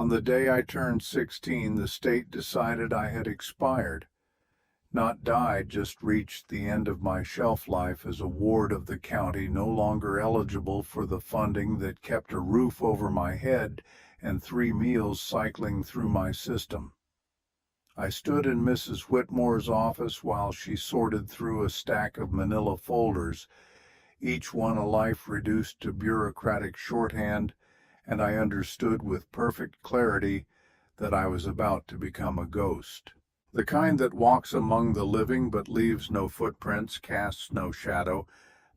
On the day I turned 16, the state decided I had expired. Not died, just reached the end of my shelf life as a ward of the county, no longer eligible for the funding that kept a roof over my head and 3 meals cycling through my system. I stood in Mrs. Whitmore's office while she sorted through a stack of manila folders, each one a life reduced to bureaucratic shorthand, and I understood with perfect clarity that I was about to become a ghost. The kind that walks among the living but leaves no footprints, casts no shadow,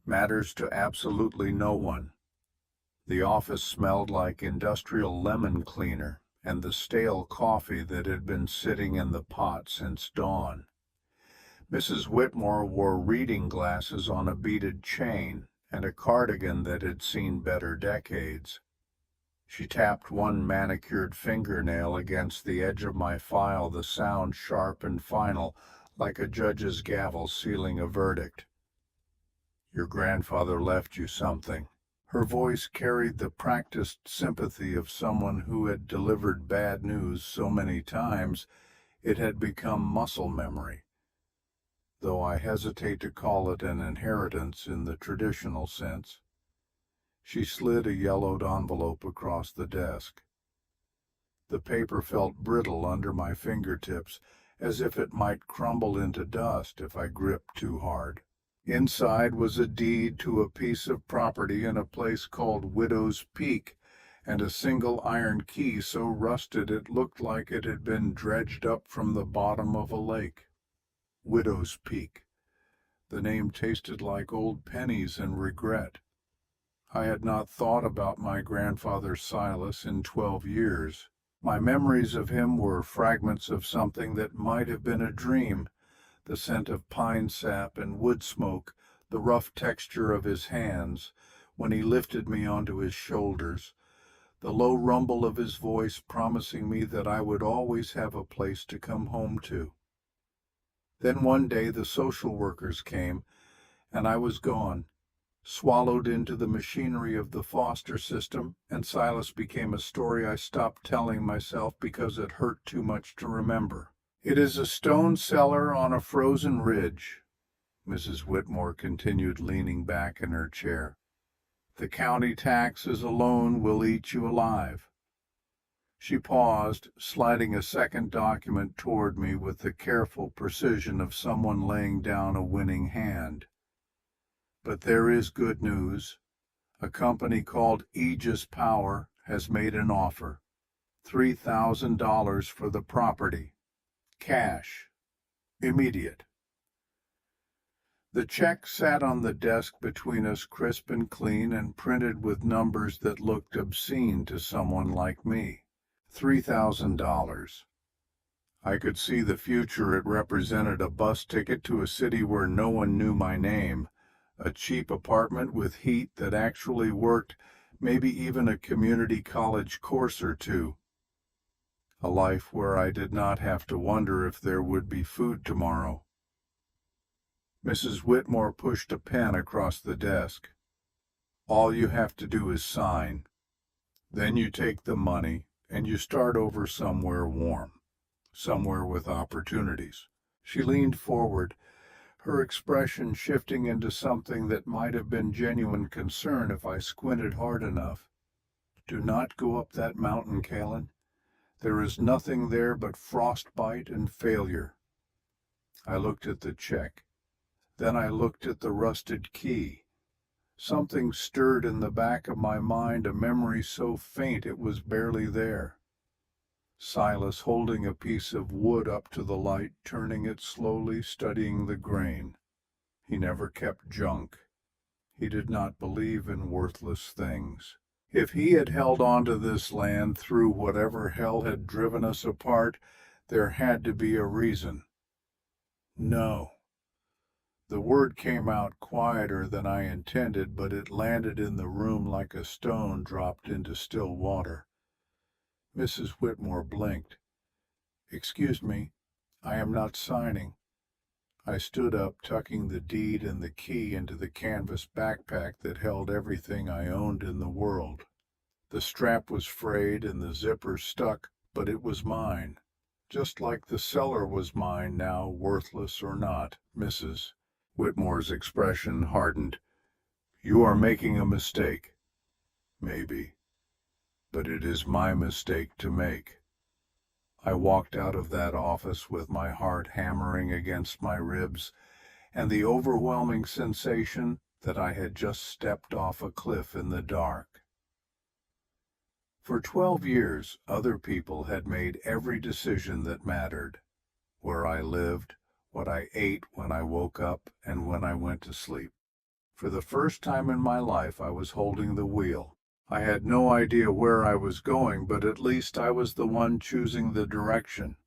matters to absolutely no one. The office smelled like industrial lemon cleaner and the stale coffee that had been sitting in the pot since dawn. Mrs. Whitmore wore reading glasses on a beaded chain and a cardigan that had seen better decades. She tapped one manicured fingernail against the edge of my file, the sound sharp and final, like a judge's gavel sealing a verdict. "Your grandfather left you something." Her voice carried the practiced sympathy of someone who had delivered bad news so many times it had become muscle memory, though I hesitate to call it an inheritance in the traditional sense. She slid a yellowed envelope across the desk. The paper felt brittle under my fingertips, as if it might crumble into dust if I gripped too hard. Inside was a deed to a piece of property in a place called Widow's Peak, and a single iron key so rusted it looked like it had been dredged up from the bottom of a lake. Widow's Peak. The name tasted like old pennies and regret. I had not thought about my grandfather Silas in 12 years. My memories of him were fragments of something that might have been a dream. The scent of pine sap and wood smoke, the rough texture of his hands when he lifted me onto his shoulders, the low rumble of his voice promising me that I would always have a place to come home to. Then one day the social workers came, and I was gone, swallowed into the machinery of the foster system, and Silas became a story I stopped telling myself because it hurt too much to remember. "It is a stone cellar on a frozen ridge," Mrs. Whitmore continued, leaning back in her chair. "The county taxes alone will eat you alive." She paused, sliding a second document toward me with the careful precision of someone laying down a winning hand. "But there is good news. A company called Aegis Power has made an offer. $3,000 for the property. Cash. Immediate." The check sat on the desk between us, crisp and clean, and printed with numbers that looked obscene to someone like me. $3,000. I could see the future. It represented a bus ticket to a city where no one knew my name, a cheap apartment with heat that actually worked, maybe even a community college course or two. A life where I did not have to wonder if there would be food tomorrow. Mrs. Whitmore pushed a pen across the desk. "All you have to do is sign. Then you take the money, and you start over somewhere warm, somewhere with opportunities." She leaned forward, her expression shifting into something that might have been genuine concern if I squinted hard enough. "Do not go up that mountain, Callan. There is nothing there but frostbite and failure." I looked at the check. Then I looked at the rusted key. Something stirred in the back of my mind, a memory so faint it was barely there. Silas holding a piece of wood up to the light, turning it slowly, studying the grain. He never kept junk. He did not believe in worthless things. If he had held on to this land through whatever hell had driven us apart, there had to be a reason. No. The word came out quieter than I intended, but it landed in the room like a stone dropped into still water. Mrs. Whitmore blinked. "Excuse me, I am not signing." I stood up, tucking the deed and the key into the canvas backpack that held everything I owned in the world. The strap was frayed and the zipper stuck, but it was mine. Just like the cellar was mine now, worthless or not, Mrs. Whitmore's expression hardened. You are making a mistake. Maybe. But it is my mistake to make. I walked out of that office with my heart hammering against my ribs, and the overwhelming sensation that I had just stepped off a cliff in the dark. For 12 years, other people had made every decision that mattered. Where I lived, what I ate when I woke up, and when I went to sleep. For the first time in my life, I was holding the wheel. I had no idea where I was going, but at least I was the one choosing the direction.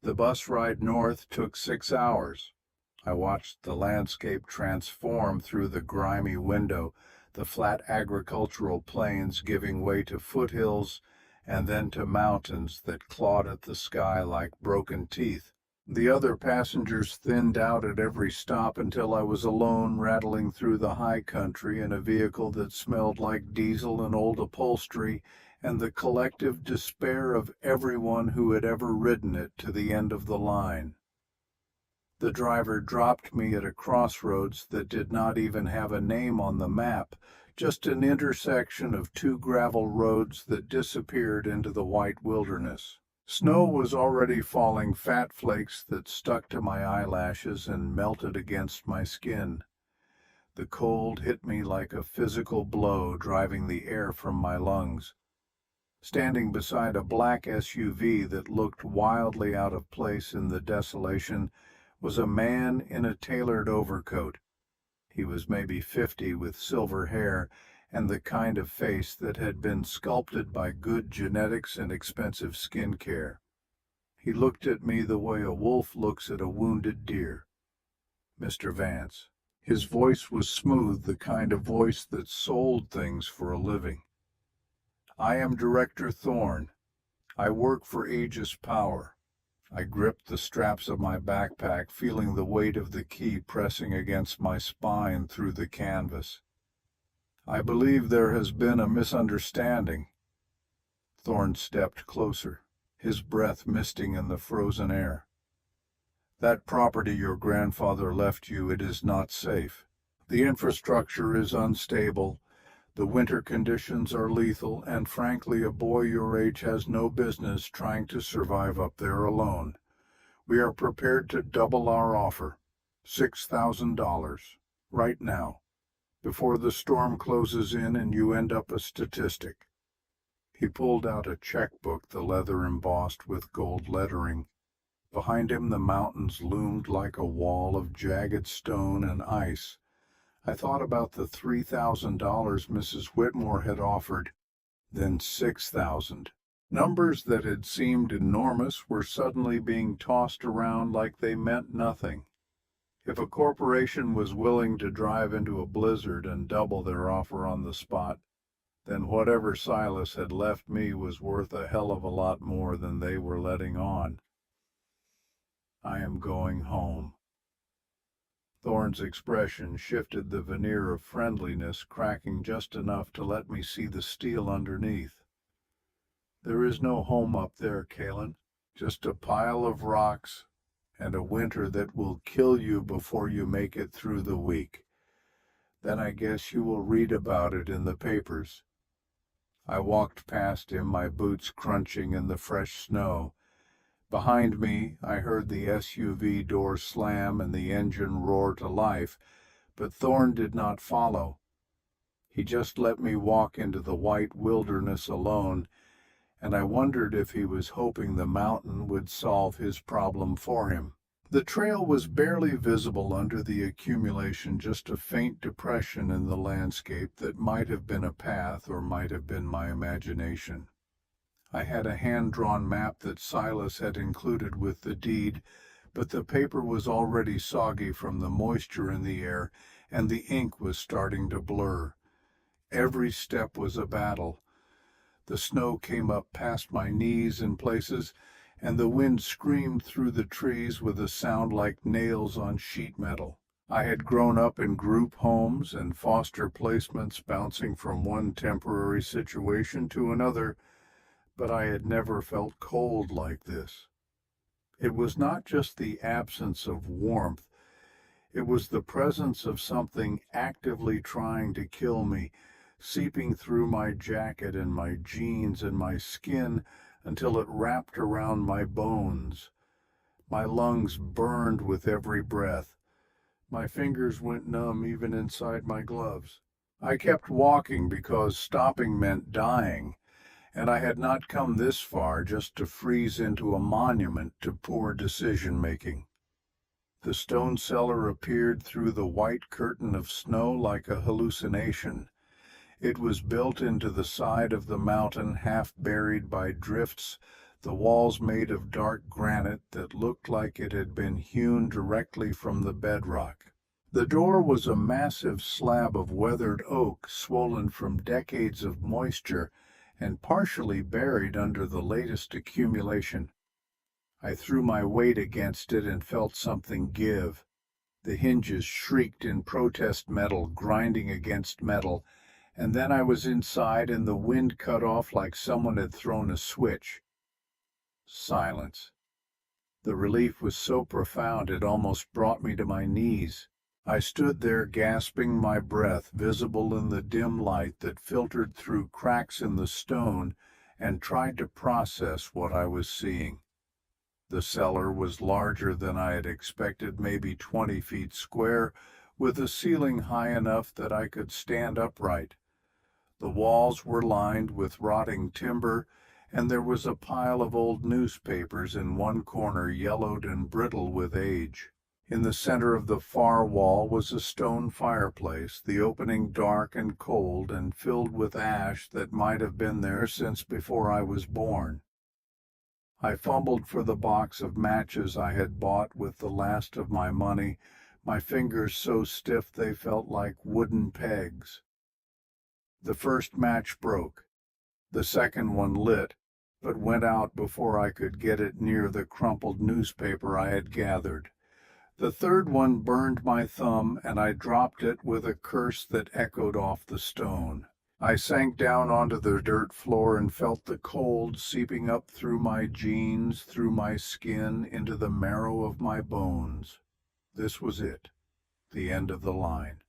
The bus ride north took 6 hours. I watched the landscape transform through the grimy window, the flat agricultural plains giving way to foothills and then to mountains that clawed at the sky like broken teeth. The other passengers thinned out at every stop until I was alone rattling through the high country in a vehicle that smelled like diesel and old upholstery and the collective despair of everyone who had ever ridden it to the end of the line. The driver dropped me at a crossroads that did not even have a name on the map, just an intersection of 2 gravel roads that disappeared into the white wilderness. Snow was already falling, fat flakes that stuck to my eyelashes and melted against my skin. The cold hit me like a physical blow, driving the air from my lungs. Standing beside a black SUV that looked wildly out of place in the desolation was a man in a tailored overcoat. He was maybe 50 with silver hair and the kind of face that had been sculpted by good genetics and expensive skin care. He looked at me the way a wolf looks at a wounded deer. Mr. Vance. His voice was smooth, the kind of voice that sold things for a living. I am Director Thorne. I work for Aegis Power. I gripped the straps of my backpack, feeling the weight of the key pressing against my spine through the canvas. I believe there has been a misunderstanding. Thorne stepped closer, his breath misting in the frozen air. That property your grandfather left you, it is not safe. The infrastructure is unstable. The winter conditions are lethal, and frankly, a boy your age has no business trying to survive up there alone. We are prepared to double our offer, $6,000, right now, before the storm closes in and you end up a statistic. He pulled out a checkbook, the leather embossed with gold lettering. Behind him the mountains loomed like a wall of jagged stone and ice. I thought about the $3,000 Mrs. Whitmore had offered, then $6,000. Numbers that had seemed enormous were suddenly being tossed around like they meant nothing. If a corporation was willing to drive into a blizzard and double their offer on the spot, then whatever Silas had left me was worth a hell of a lot more than they were letting on. I am going home. Thorne's expression shifted, the veneer of friendliness cracking just enough to let me see the steel underneath. There is no home up there, Kalen. Just a pile of rocks and a winter that will kill you before you make it through the week. Then I guess you will read about it in the papers. I walked past him, my boots crunching in the fresh snow. Behind me, I heard the SUV door slam and the engine roar to life, but Thorne did not follow. He just let me walk into the white wilderness alone, and I wondered if he was hoping the mountain would solve his problem for him. The trail was barely visible under the accumulation, just a faint depression in the landscape that might have been a path or might have been my imagination. I had a hand-drawn map that Silas had included with the deed, but the paper was already soggy from the moisture in the air, and the ink was starting to blur. Every step was a battle. The snow came up past my knees in places, and the wind screamed through the trees with a sound like nails on sheet metal. I had grown up in group homes and foster placements, bouncing from one temporary situation to another, but I had never felt cold like this. It was not just the absence of warmth, it was the presence of something actively trying to kill me, seeping through my jacket and my jeans and my skin until it wrapped around my bones. My lungs burned with every breath. My fingers went numb even inside my gloves. I kept walking because stopping meant dying, and I had not come this far just to freeze into a monument to poor decision-making. The stone cellar appeared through the white curtain of snow like a hallucination. It was built into the side of the mountain, half buried by drifts, the walls made of dark granite that looked like it had been hewn directly from the bedrock. The door was a massive slab of weathered oak, swollen from decades of moisture and partially buried under the latest accumulation. I threw my weight against it and felt something give. The hinges shrieked in protest, metal grinding against metal, and then I was inside and the wind cut off like someone had thrown a switch. Silence. The relief was so profound it almost brought me to my knees. I stood there gasping my breath, visible in the dim light that filtered through cracks in the stone, and tried to process what I was seeing. The cellar was larger than I had expected, maybe 20 feet square, with a ceiling high enough that I could stand upright. The walls were lined with rotting timber, and there was a pile of old newspapers in one corner, yellowed and brittle with age. In the center of the far wall was a stone fireplace, the opening dark and cold and filled with ash that might have been there since before I was born. I fumbled for the box of matches I had bought with the last of my money, my fingers so stiff they felt like wooden pegs. The first match broke. The second one lit, but went out before I could get it near the crumpled newspaper I had gathered. The third one burned my thumb, and I dropped it with a curse that echoed off the stone. I sank down onto the dirt floor and felt the cold seeping up through my jeans, through my skin, into the marrow of my bones. This was it, the end of the line.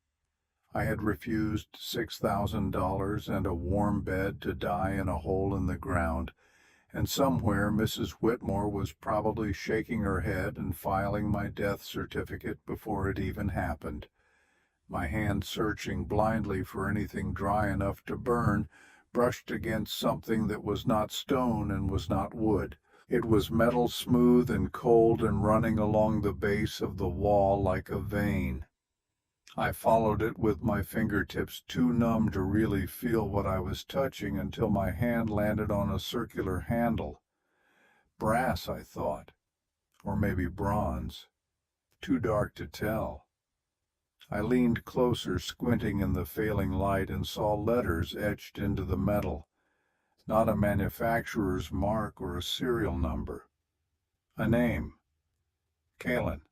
I had refused $6,000 and a warm bed to die in a hole in the ground, and somewhere Mrs. Whitmore was probably shaking her head and filing my death certificate before it even happened. My hand, searching blindly for anything dry enough to burn, brushed against something that was not stone and was not wood. It was metal, smooth and cold, and running along the base of the wall like a vein. I followed it with my fingertips, too numb to really feel what I was touching, until my hand landed on a circular handle. Brass, I thought, or maybe bronze. Too dark to tell. I leaned closer, squinting in the failing light, and saw letters etched into the metal. Not a manufacturer's mark or a serial number. A name. Kalen.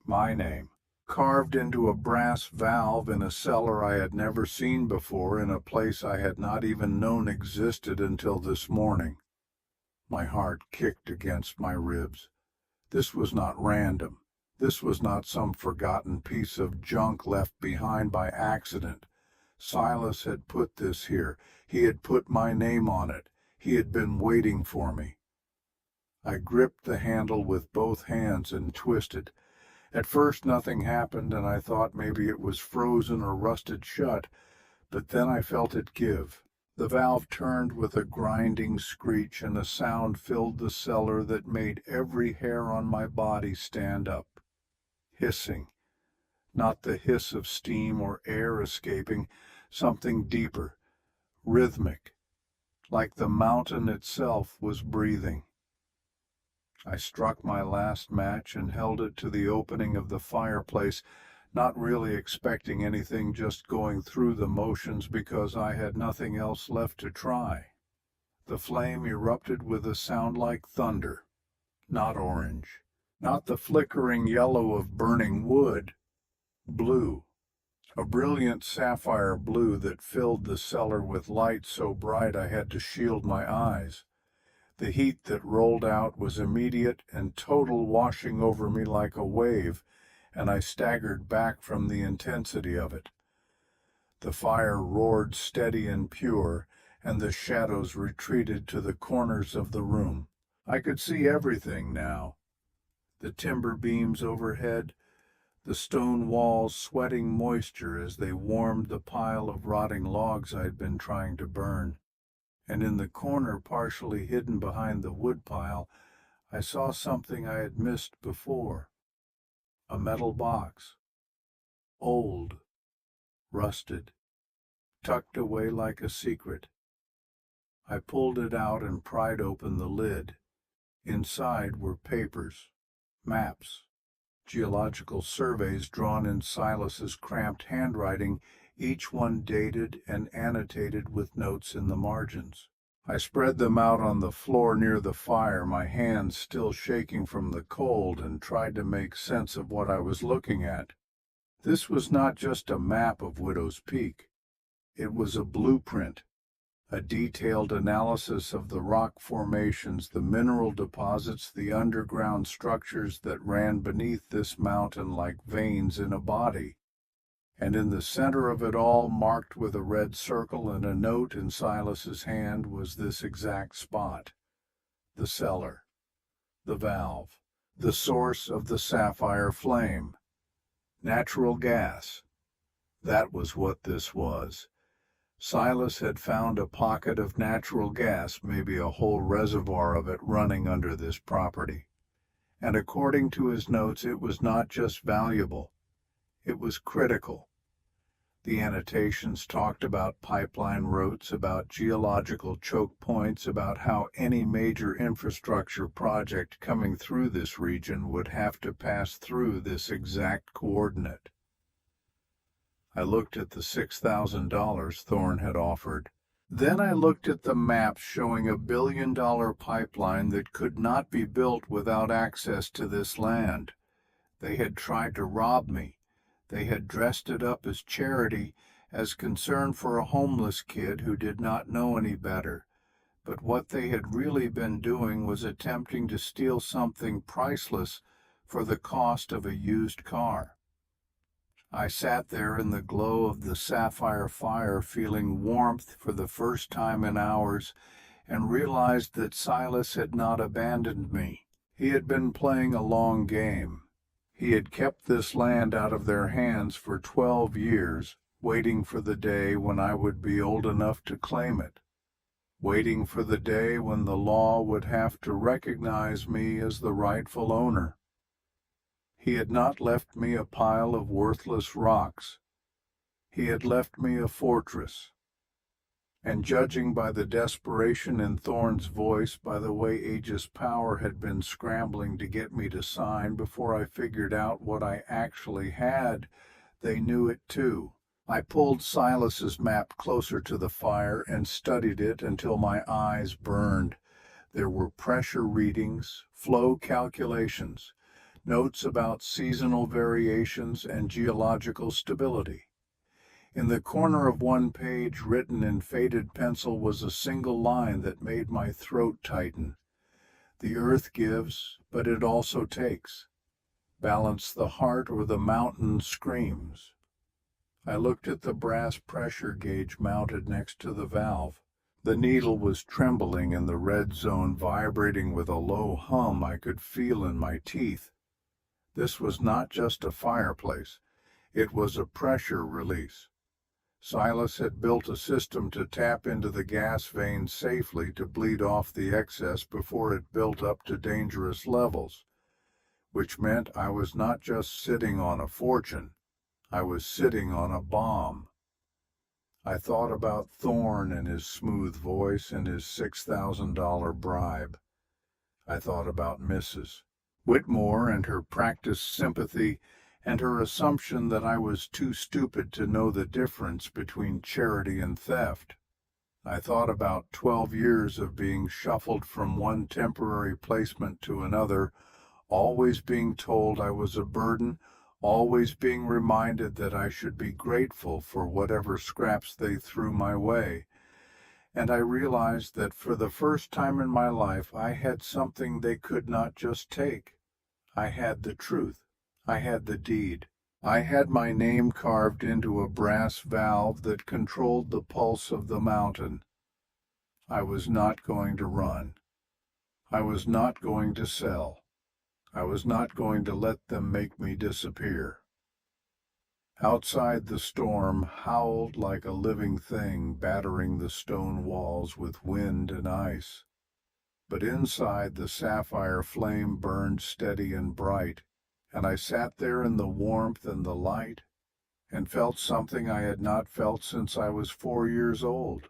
My name. Carved into a brass valve in a cellar I had never seen before, in a place I had not even known existed until this morning. My heart kicked against my ribs. This was not random. This was not some forgotten piece of junk left behind by accident. Silas had put this here. He had put my name on it. He had been waiting for me. I gripped the handle with both hands and twisted. At first nothing happened, and I thought maybe it was frozen or rusted shut, but then I felt it give. The valve turned with a grinding screech, and a sound filled the cellar that made every hair on my body stand up. Hissing. Not the hiss of steam or air escaping, something deeper, rhythmic, like the mountain itself was breathing. I struck my last match and held it to the opening of the fireplace, not really expecting anything, just going through the motions because I had nothing else left to try. The flame erupted with a sound like thunder, not orange, not the flickering yellow of burning wood, Blue. A brilliant sapphire blue that filled the cellar with light so bright I had to shield my eyes. The heat that rolled out was immediate and total, washing over me like a wave, and I staggered back from the intensity of it. The fire roared steady and pure, and the shadows retreated to the corners of the room. I could see everything now. The timber beams overhead, the stone walls sweating moisture as they warmed the pile of rotting logs I'd been trying to burn. And in the corner, partially hidden behind the woodpile, I saw something I had missed before. A metal box. Old. Rusted. Tucked away like a secret. I pulled it out and pried open the lid. Inside were papers, maps, geological surveys drawn in Silas's cramped handwriting, each one dated and annotated with notes in the margins. I spread them out on the floor near the fire, my hands still shaking from the cold, and tried to make sense of what I was looking at. This was not just a map of Widow's Peak. It was a blueprint, a detailed analysis of the rock formations, the mineral deposits, the underground structures that ran beneath this mountain like veins in a body. And in the center of it all, marked with a red circle and a note in Silas's hand, was this exact spot. The cellar. The valve. The source of the sapphire flame. Natural gas. That was what this was. Silas had found a pocket of natural gas, maybe a whole reservoir of it, running under this property. And according to his notes, it was not just valuable. It was critical. The annotations talked about pipeline routes, about geological choke points, about how any major infrastructure project coming through this region would have to pass through this exact coordinate. I looked at the $6,000 Thorne had offered. Then I looked at the maps showing $1 billion pipeline that could not be built without access to this land. They had tried to rob me. They had dressed it up as charity, as concern for a homeless kid who did not know any better. But what they had really been doing was attempting to steal something priceless for the cost of a used car. I sat there in the glow of the sapphire fire, feeling warmth for the first time in hours, and realized that Silas had not abandoned me. He had been playing a long game. He had kept this land out of their hands for 12 years, waiting for the day when I would be old enough to claim it, waiting for the day when the law would have to recognize me as the rightful owner. He had not left me a pile of worthless rocks. He had left me a fortress. And judging by the desperation in Thorne's voice, by the way Aegis Power had been scrambling to get me to sign before I figured out what I actually had, they knew it too. I pulled Silas's map closer to the fire and studied it until my eyes burned. There were pressure readings, flow calculations, notes about seasonal variations and geological stability. In the corner of one page, written in faded pencil, was a single line that made my throat tighten. The earth gives, but it also takes. Balance the heart or the mountain screams. I looked at the brass pressure gauge mounted next to the valve. The needle was trembling and the red zone vibrating with a low hum I could feel in my teeth. This was not just a fireplace. It was a pressure release. Silas had built a system to tap into the gas veins safely, to bleed off the excess before it built up to dangerous levels, which meant I was not just sitting on a fortune, I was sitting on a bomb. I thought about Thorne and his smooth voice and his $6,000 bribe. I thought about Mrs. Whitmore and her practiced sympathy, and her assumption that I was too stupid to know the difference between charity and theft. I thought about 12 years of being shuffled from one temporary placement to another, always being told I was a burden, always being reminded that I should be grateful for whatever scraps they threw my way. And I realized that for the first time in my life I had something they could not just take. I had the truth. I had the deed. I had my name carved into a brass valve that controlled the pulse of the mountain. I was not going to run. I was not going to sell. I was not going to let them make me disappear. Outside, the storm howled like a living thing, battering the stone walls with wind and ice. But inside, the sapphire flame burned steady and bright, and I sat there in the warmth and the light, and felt something I had not felt since I was 4 years old.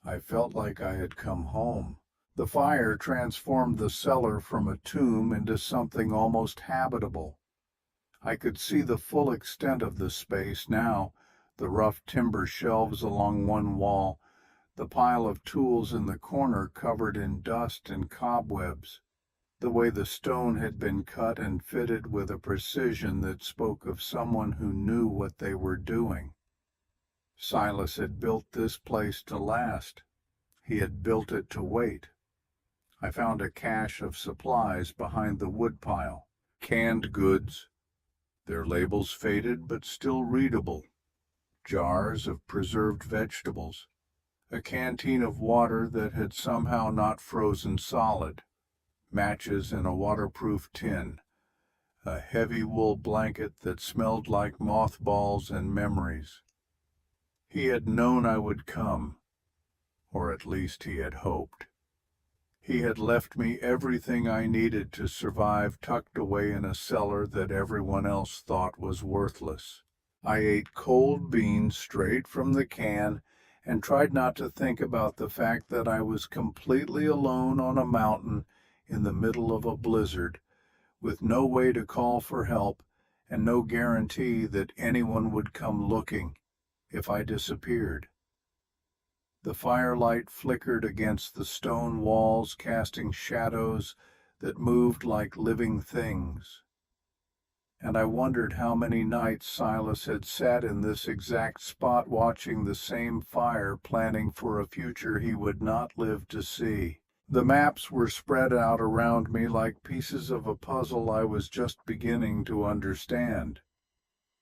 I felt like I had come home. The fire transformed the cellar from a tomb into something almost habitable. I could see the full extent of the space now, the rough timber shelves along one wall, the pile of tools in the corner covered in dust and cobwebs, the way the stone had been cut and fitted with a precision that spoke of someone who knew what they were doing. Silas had built this place to last. He had built it to wait. I found a cache of supplies behind the woodpile, canned goods, their labels faded but still readable, jars of preserved vegetables, a canteen of water that had somehow not frozen solid, matches in a waterproof tin, a heavy wool blanket that smelled like mothballs and memories. He had known I would come, or at least he had hoped. He had left me everything I needed to survive tucked away in a cellar that everyone else thought was worthless. I ate cold beans straight from the can and tried not to think about the fact that I was completely alone on a mountain in the middle of a blizzard, with no way to call for help and no guarantee that anyone would come looking if I disappeared. The firelight flickered against the stone walls, casting shadows that moved like living things. And I wondered how many nights Silas had sat in this exact spot watching the same fire, planning for a future he would not live to see. The maps were spread out around me like pieces of a puzzle I was just beginning to understand.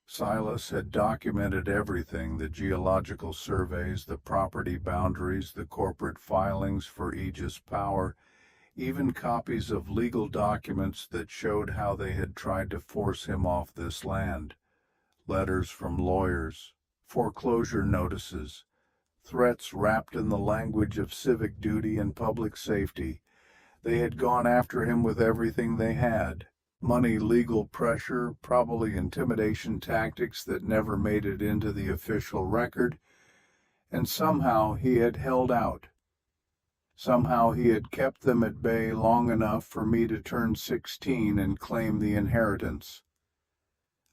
Silas had documented everything: the geological surveys, the property boundaries, the corporate filings for Aegis Power, even copies of legal documents that showed how they had tried to force him off this land, letters from lawyers, foreclosure notices, threats wrapped in the language of civic duty and public safety. They had gone after him with everything they had. Money, legal pressure, probably intimidation tactics that never made it into the official record, and somehow he had held out. Somehow he had kept them at bay long enough for me to turn 16 and claim the inheritance.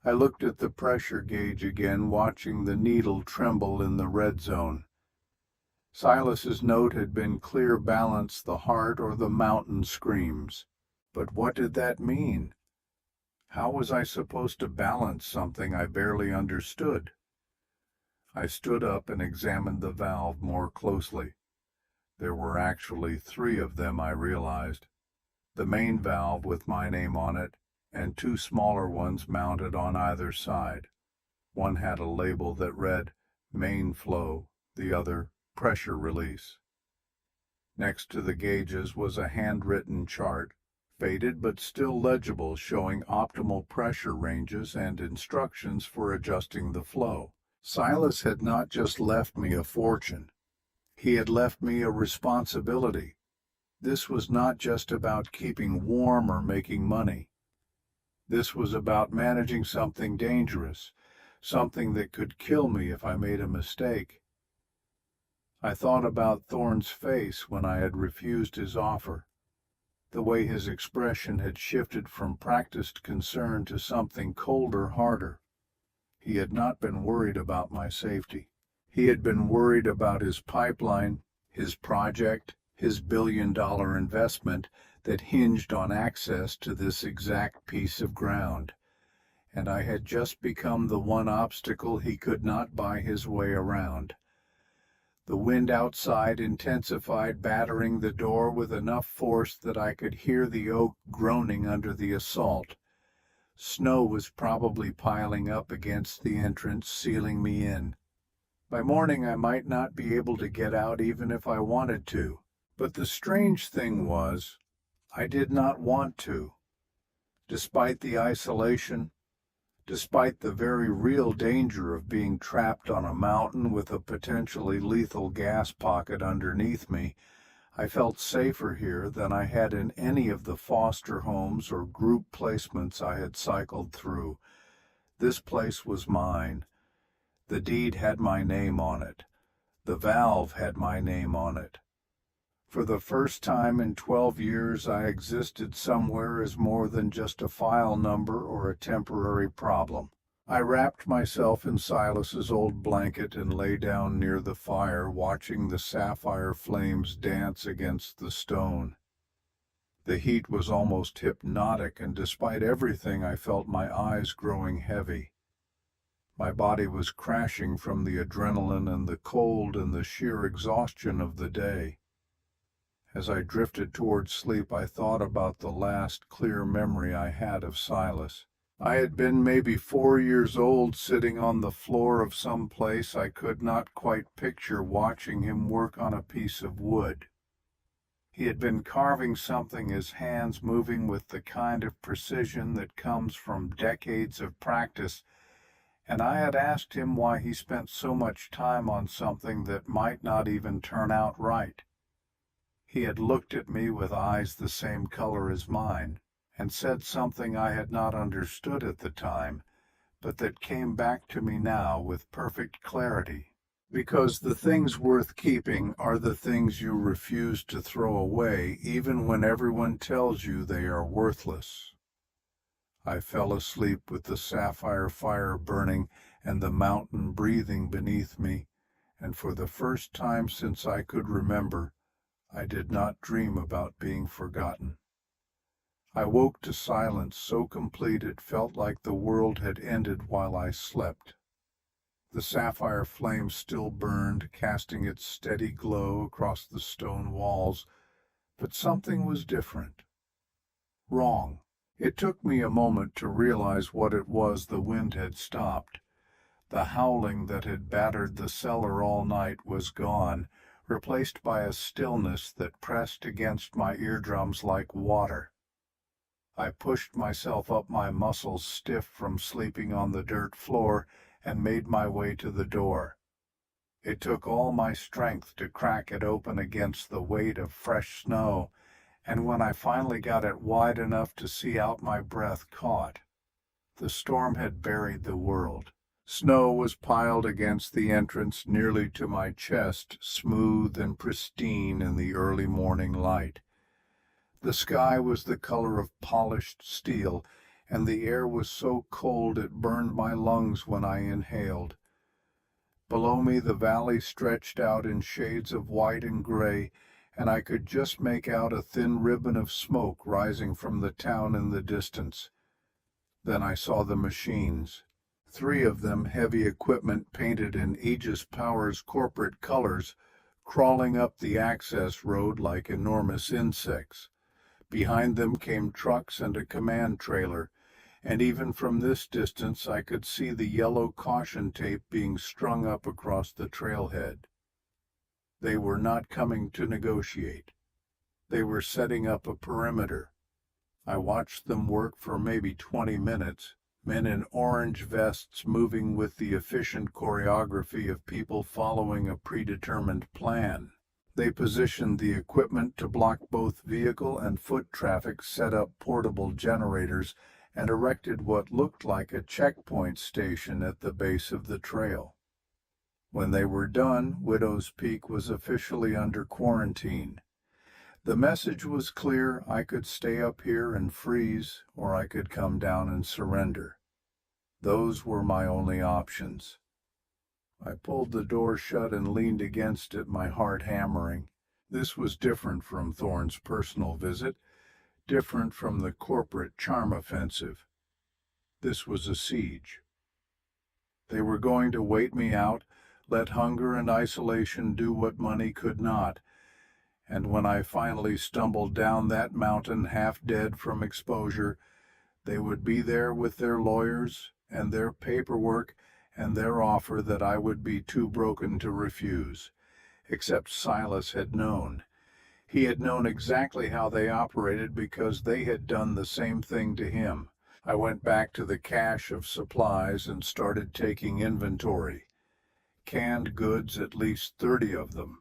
I looked at the pressure gauge again, watching the needle tremble in the red zone. Silas's note had been clear: balance the heart or the mountain screams. But what did that mean? How was I supposed to balance something I barely understood? I stood up and examined the valve more closely. There were actually 3 of them, I realized. The main valve with my name on it, and 2 smaller ones mounted on either side. One had a label that read main flow, the other pressure release. Next to the gauges was a handwritten chart, faded but still legible, showing optimal pressure ranges and instructions for adjusting the flow. Silas had not just left me a fortune. He had left me a responsibility. This was not just about keeping warm or making money. This was about managing something dangerous, something that could kill me if I made a mistake. I thought about Thorne's face when I had refused his offer, the way his expression had shifted from practiced concern to something colder, harder. He had not been worried about my safety. He had been worried about his pipeline, his project, his billion-dollar investment that hinged on access to this exact piece of ground. and I had just become the one obstacle he could not buy his way around. The wind outside intensified, battering the door with enough force that I could hear the oak groaning under the assault. Snow was probably piling up against the entrance, sealing me in. By morning I might not be able to get out even if I wanted to. But the strange thing was, I did not want to. Despite the isolation, despite the very real danger of being trapped on a mountain with a potentially lethal gas pocket underneath me, I felt safer here than I had in any of the foster homes or group placements I had cycled through. This place was mine. The deed had my name on it. The valve had my name on it. For the first time in 12 years, I existed somewhere as more than just a file number or a temporary problem. I wrapped myself in Silas's old blanket and lay down near the fire, watching the sapphire flames dance against the stone. The heat was almost hypnotic, and despite everything, I felt my eyes growing heavy. My body was crashing from the adrenaline and the cold and the sheer exhaustion of the day. As I drifted toward sleep, I thought about the last clear memory I had of Silas. I had been maybe 4 years old, sitting on the floor of some place I could not quite picture, watching him work on a piece of wood. He had been carving something, his hands moving with the kind of precision that comes from decades of practice, and I had asked him why he spent so much time on something that might not even turn out right. He had looked at me with eyes the same color as mine, and said something I had not understood at the time, but that came back to me now with perfect clarity. Because the things worth keeping are the things you refuse to throw away, even when everyone tells you they are worthless. I fell asleep with the sapphire fire burning and the mountain breathing beneath me, and for the first time since I could remember, I did not dream about being forgotten. I woke to silence so complete it felt like the world had ended while I slept. The sapphire flame still burned, casting its steady glow across the stone walls, but something was different. Wrong. It took me a moment to realize what it was the wind had stopped. The howling that had battered the cellar all night was gone, replaced by a stillness that pressed against my eardrums like water. I pushed myself up, my muscles stiff from sleeping on the dirt floor, and made my way to the door. It took all my strength to crack it open against the weight of fresh snow, and when I finally got it wide enough to see out, my breath caught. The storm had buried the world. Snow was piled against the entrance nearly to my chest, smooth and pristine in the early morning light. The sky was the color of polished steel, and the air was so cold it burned my lungs when I inhaled. Below me the valley stretched out in shades of white and gray, and I could just make out a thin ribbon of smoke rising from the town in the distance. Then I saw the machines. 3 of them, heavy equipment painted in Aegis Power's corporate colors, crawling up the access road like enormous insects. Behind them came trucks and a command trailer, and even from this distance I could see the yellow caution tape being strung up across the trailhead. They were not coming to negotiate. They were setting up a perimeter. I watched them work for maybe 20 minutes, men in orange vests moving with the efficient choreography of people following a predetermined plan. They positioned the equipment to block both vehicle and foot traffic, set up portable generators, and erected what looked like a checkpoint station at the base of the trail. When they were done, Widow's Peak was officially under quarantine. The message was clear: I could stay up here and freeze, or I could come down and surrender. Those were my only options. I pulled the door shut and leaned against it, my heart hammering. This was different from Thorne's personal visit, different from the corporate charm offensive. This was a siege. They were going to wait me out, let hunger and isolation do what money could not, and when I finally stumbled down that mountain half dead from exposure, they would be there with their lawyers and their paperwork and their offer that I would be too broken to refuse. Except Silas had known. He had known exactly how they operated because they had done the same thing to him. I went back to the cache of supplies and started taking inventory. Canned goods, at least 30 of them.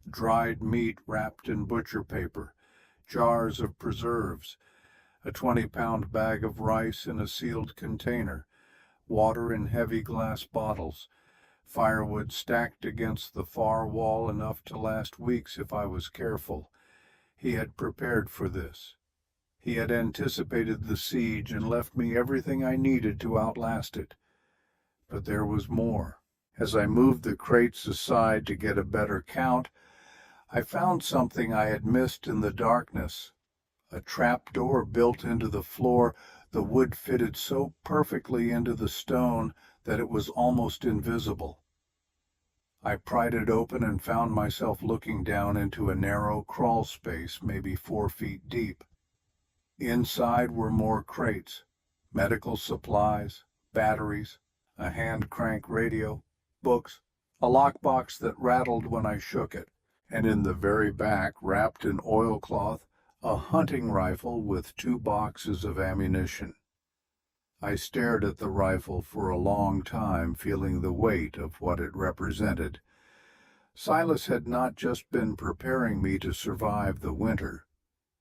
Dried meat wrapped in butcher paper. Jars of preserves. A 20-pound bag of rice in a sealed container. Water in heavy glass bottles. Firewood stacked against the far wall enough to last weeks if I was careful. He had prepared for this. He had anticipated the siege and left me everything I needed to outlast it. But there was more. As I moved the crates aside to get a better count, I found something I had missed in the darkness. A trap door built into the floor. The wood fitted so perfectly into the stone that it was almost invisible. I pried it open and found myself looking down into a narrow crawl space, maybe 4 feet deep. Inside were more crates, medical supplies, batteries, a hand-crank radio, books, a lockbox that rattled when I shook it, and in the very back, wrapped in oilcloth, a hunting rifle with 2 boxes of ammunition. I stared at the rifle for a long time, feeling the weight of what it represented. Silas had not just been preparing me to survive the winter.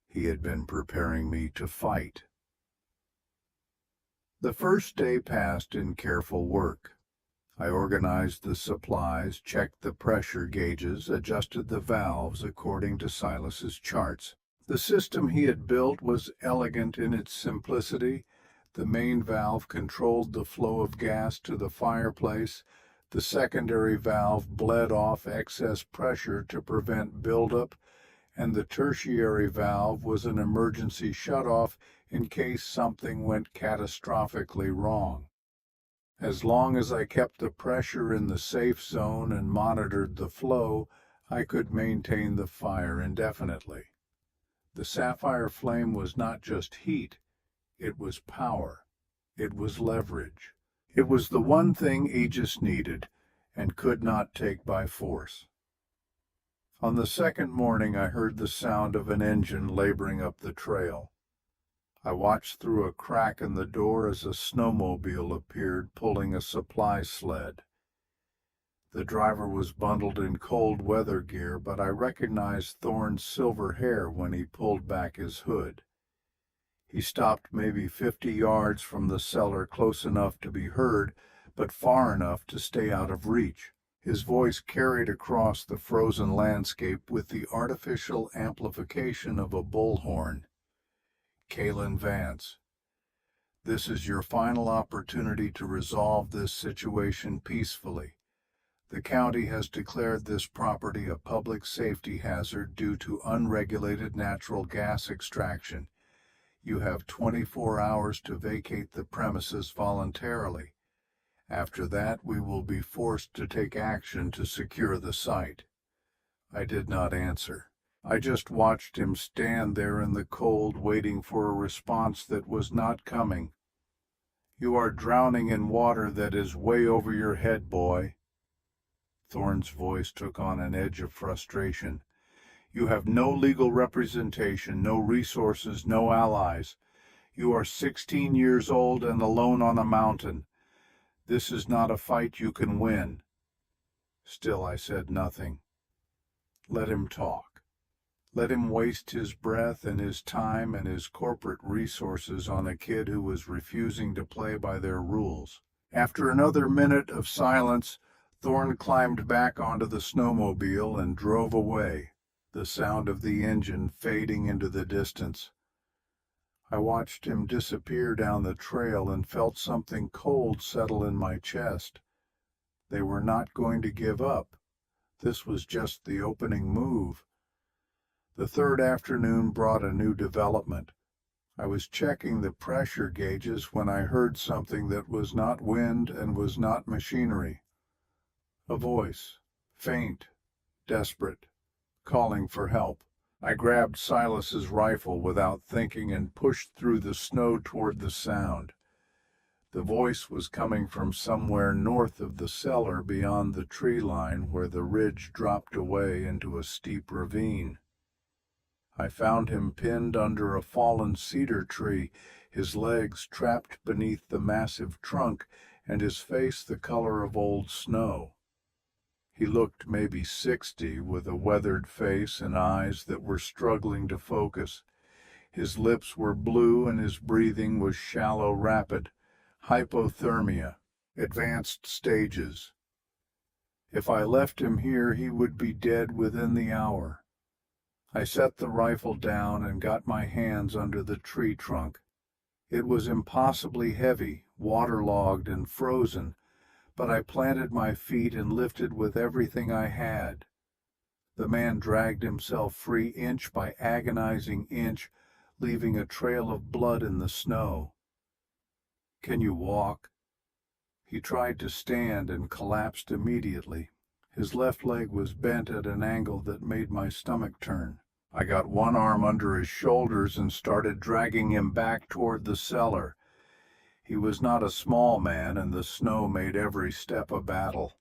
He had been preparing me to fight. The first day passed in careful work. I organized the supplies, checked the pressure gauges, adjusted the valves according to Silas's charts. The system he had built was elegant in its simplicity. The main valve controlled the flow of gas to the fireplace. The secondary valve bled off excess pressure to prevent buildup, and the tertiary valve was an emergency shutoff in case something went catastrophically wrong. As long as I kept the pressure in the safe zone and monitored the flow, I could maintain the fire indefinitely. The sapphire flame was not just heat, it was power. It was leverage. It was the one thing Aegis needed and could not take by force. On the second morning, I heard the sound of an engine laboring up the trail. I watched through a crack in the door as a snowmobile appeared, pulling a supply sled. The driver was bundled in cold weather gear, but I recognized Thorne's silver hair when he pulled back his hood. He stopped maybe 50 yards from the cellar, close enough to be heard, but far enough to stay out of reach. His voice carried across the frozen landscape with the artificial amplification of a bullhorn. Kalen Vance, this is your final opportunity to resolve this situation peacefully. The county has declared this property a public safety hazard due to unregulated natural gas extraction. You have 24 hours to vacate the premises voluntarily. After that, we will be forced to take action to secure the site. I did not answer. I just watched him stand there in the cold, waiting for a response that was not coming. You are drowning in water that is way over your head, boy. Thorne's voice took on an edge of frustration. You have no legal representation, no resources, no allies. You are 16 years old and alone on a mountain. This is not a fight you can win. Still, I said nothing. Let him talk. Let him waste his breath and his time and his corporate resources on a kid who was refusing to play by their rules. After another minute of silence, Thorne climbed back onto the snowmobile and drove away, the sound of the engine fading into the distance. I watched him disappear down the trail and felt something cold settle in my chest. They were not going to give up. This was just the opening move. The third afternoon brought a new development. I was checking the pressure gauges when I heard something that was not wind and was not machinery. A voice, faint, desperate, calling for help. I grabbed Silas's rifle without thinking and pushed through the snow toward the sound. The voice was coming from somewhere north of the cellar beyond the tree line where the ridge dropped away into a steep ravine. I found him pinned under a fallen cedar tree, his legs trapped beneath the massive trunk, and his face the color of old snow. He looked maybe 60, with a weathered face and eyes that were struggling to focus. His lips were blue and his breathing was shallow, rapid. Hypothermia, advanced stages. If I left him here, he would be dead within the hour. I set the rifle down and got my hands under the tree trunk. It was impossibly heavy, waterlogged and frozen, but I planted my feet and lifted with everything I had. The man dragged himself free inch by agonizing inch, leaving a trail of blood in the snow. "Can you walk?" He tried to stand and collapsed immediately. His left leg was bent at an angle that made my stomach turn. I got one arm under his shoulders and started dragging him back toward the cellar. He was not a small man, and the snow made every step a battle.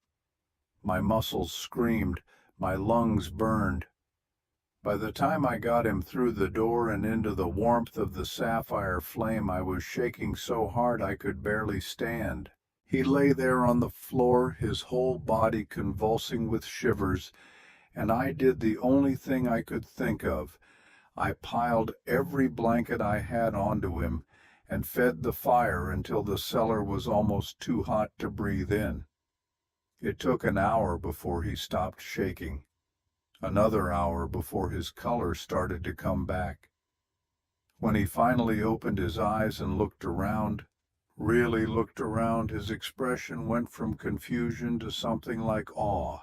My muscles screamed, my lungs burned. By the time I got him through the door and into the warmth of the sapphire flame, I was shaking so hard I could barely stand. He lay there on the floor, his whole body convulsing with shivers, and I did the only thing I could think of. I piled every blanket I had onto him and fed the fire until the cellar was almost too hot to breathe in. It took an hour before he stopped shaking. Another hour before his color started to come back. When he finally opened his eyes and looked around, really looked around, his expression went from confusion to something like awe.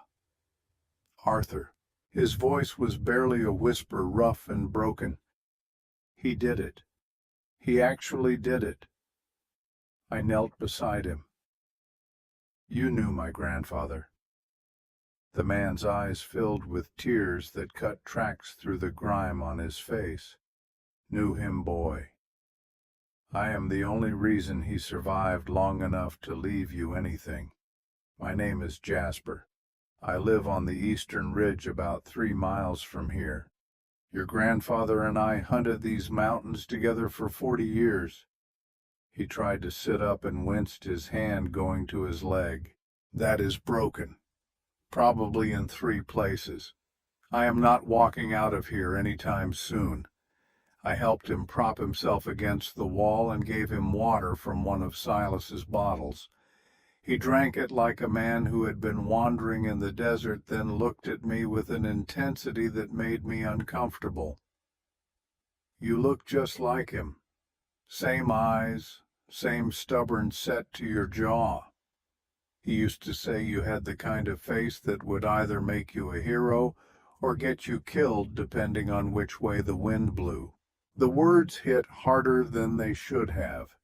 "Arthur." His voice was barely a whisper, rough and broken. "He did it. He actually did it." I knelt beside him. "You knew my grandfather." The man's eyes filled with tears that cut tracks through the grime on his face. "Knew him, boy. I am the only reason he survived long enough to leave you anything. My name is Jasper. I live on the eastern ridge about 3 miles from here. Your grandfather and I hunted these mountains together for 40 years. He tried to sit up and winced, his hand going to his leg. That is broken. Probably in 3 places. I am not walking out of here any time soon." I helped him prop himself against the wall and gave him water from one of Silas's bottles. He drank it like a man who had been wandering in the desert, then looked at me with an intensity that made me uncomfortable. "You look just like him. Same eyes, same stubborn set to your jaw. He used to say you had the kind of face that would either make you a hero or get you killed, depending on which way the wind blew." The words hit harder than they should have.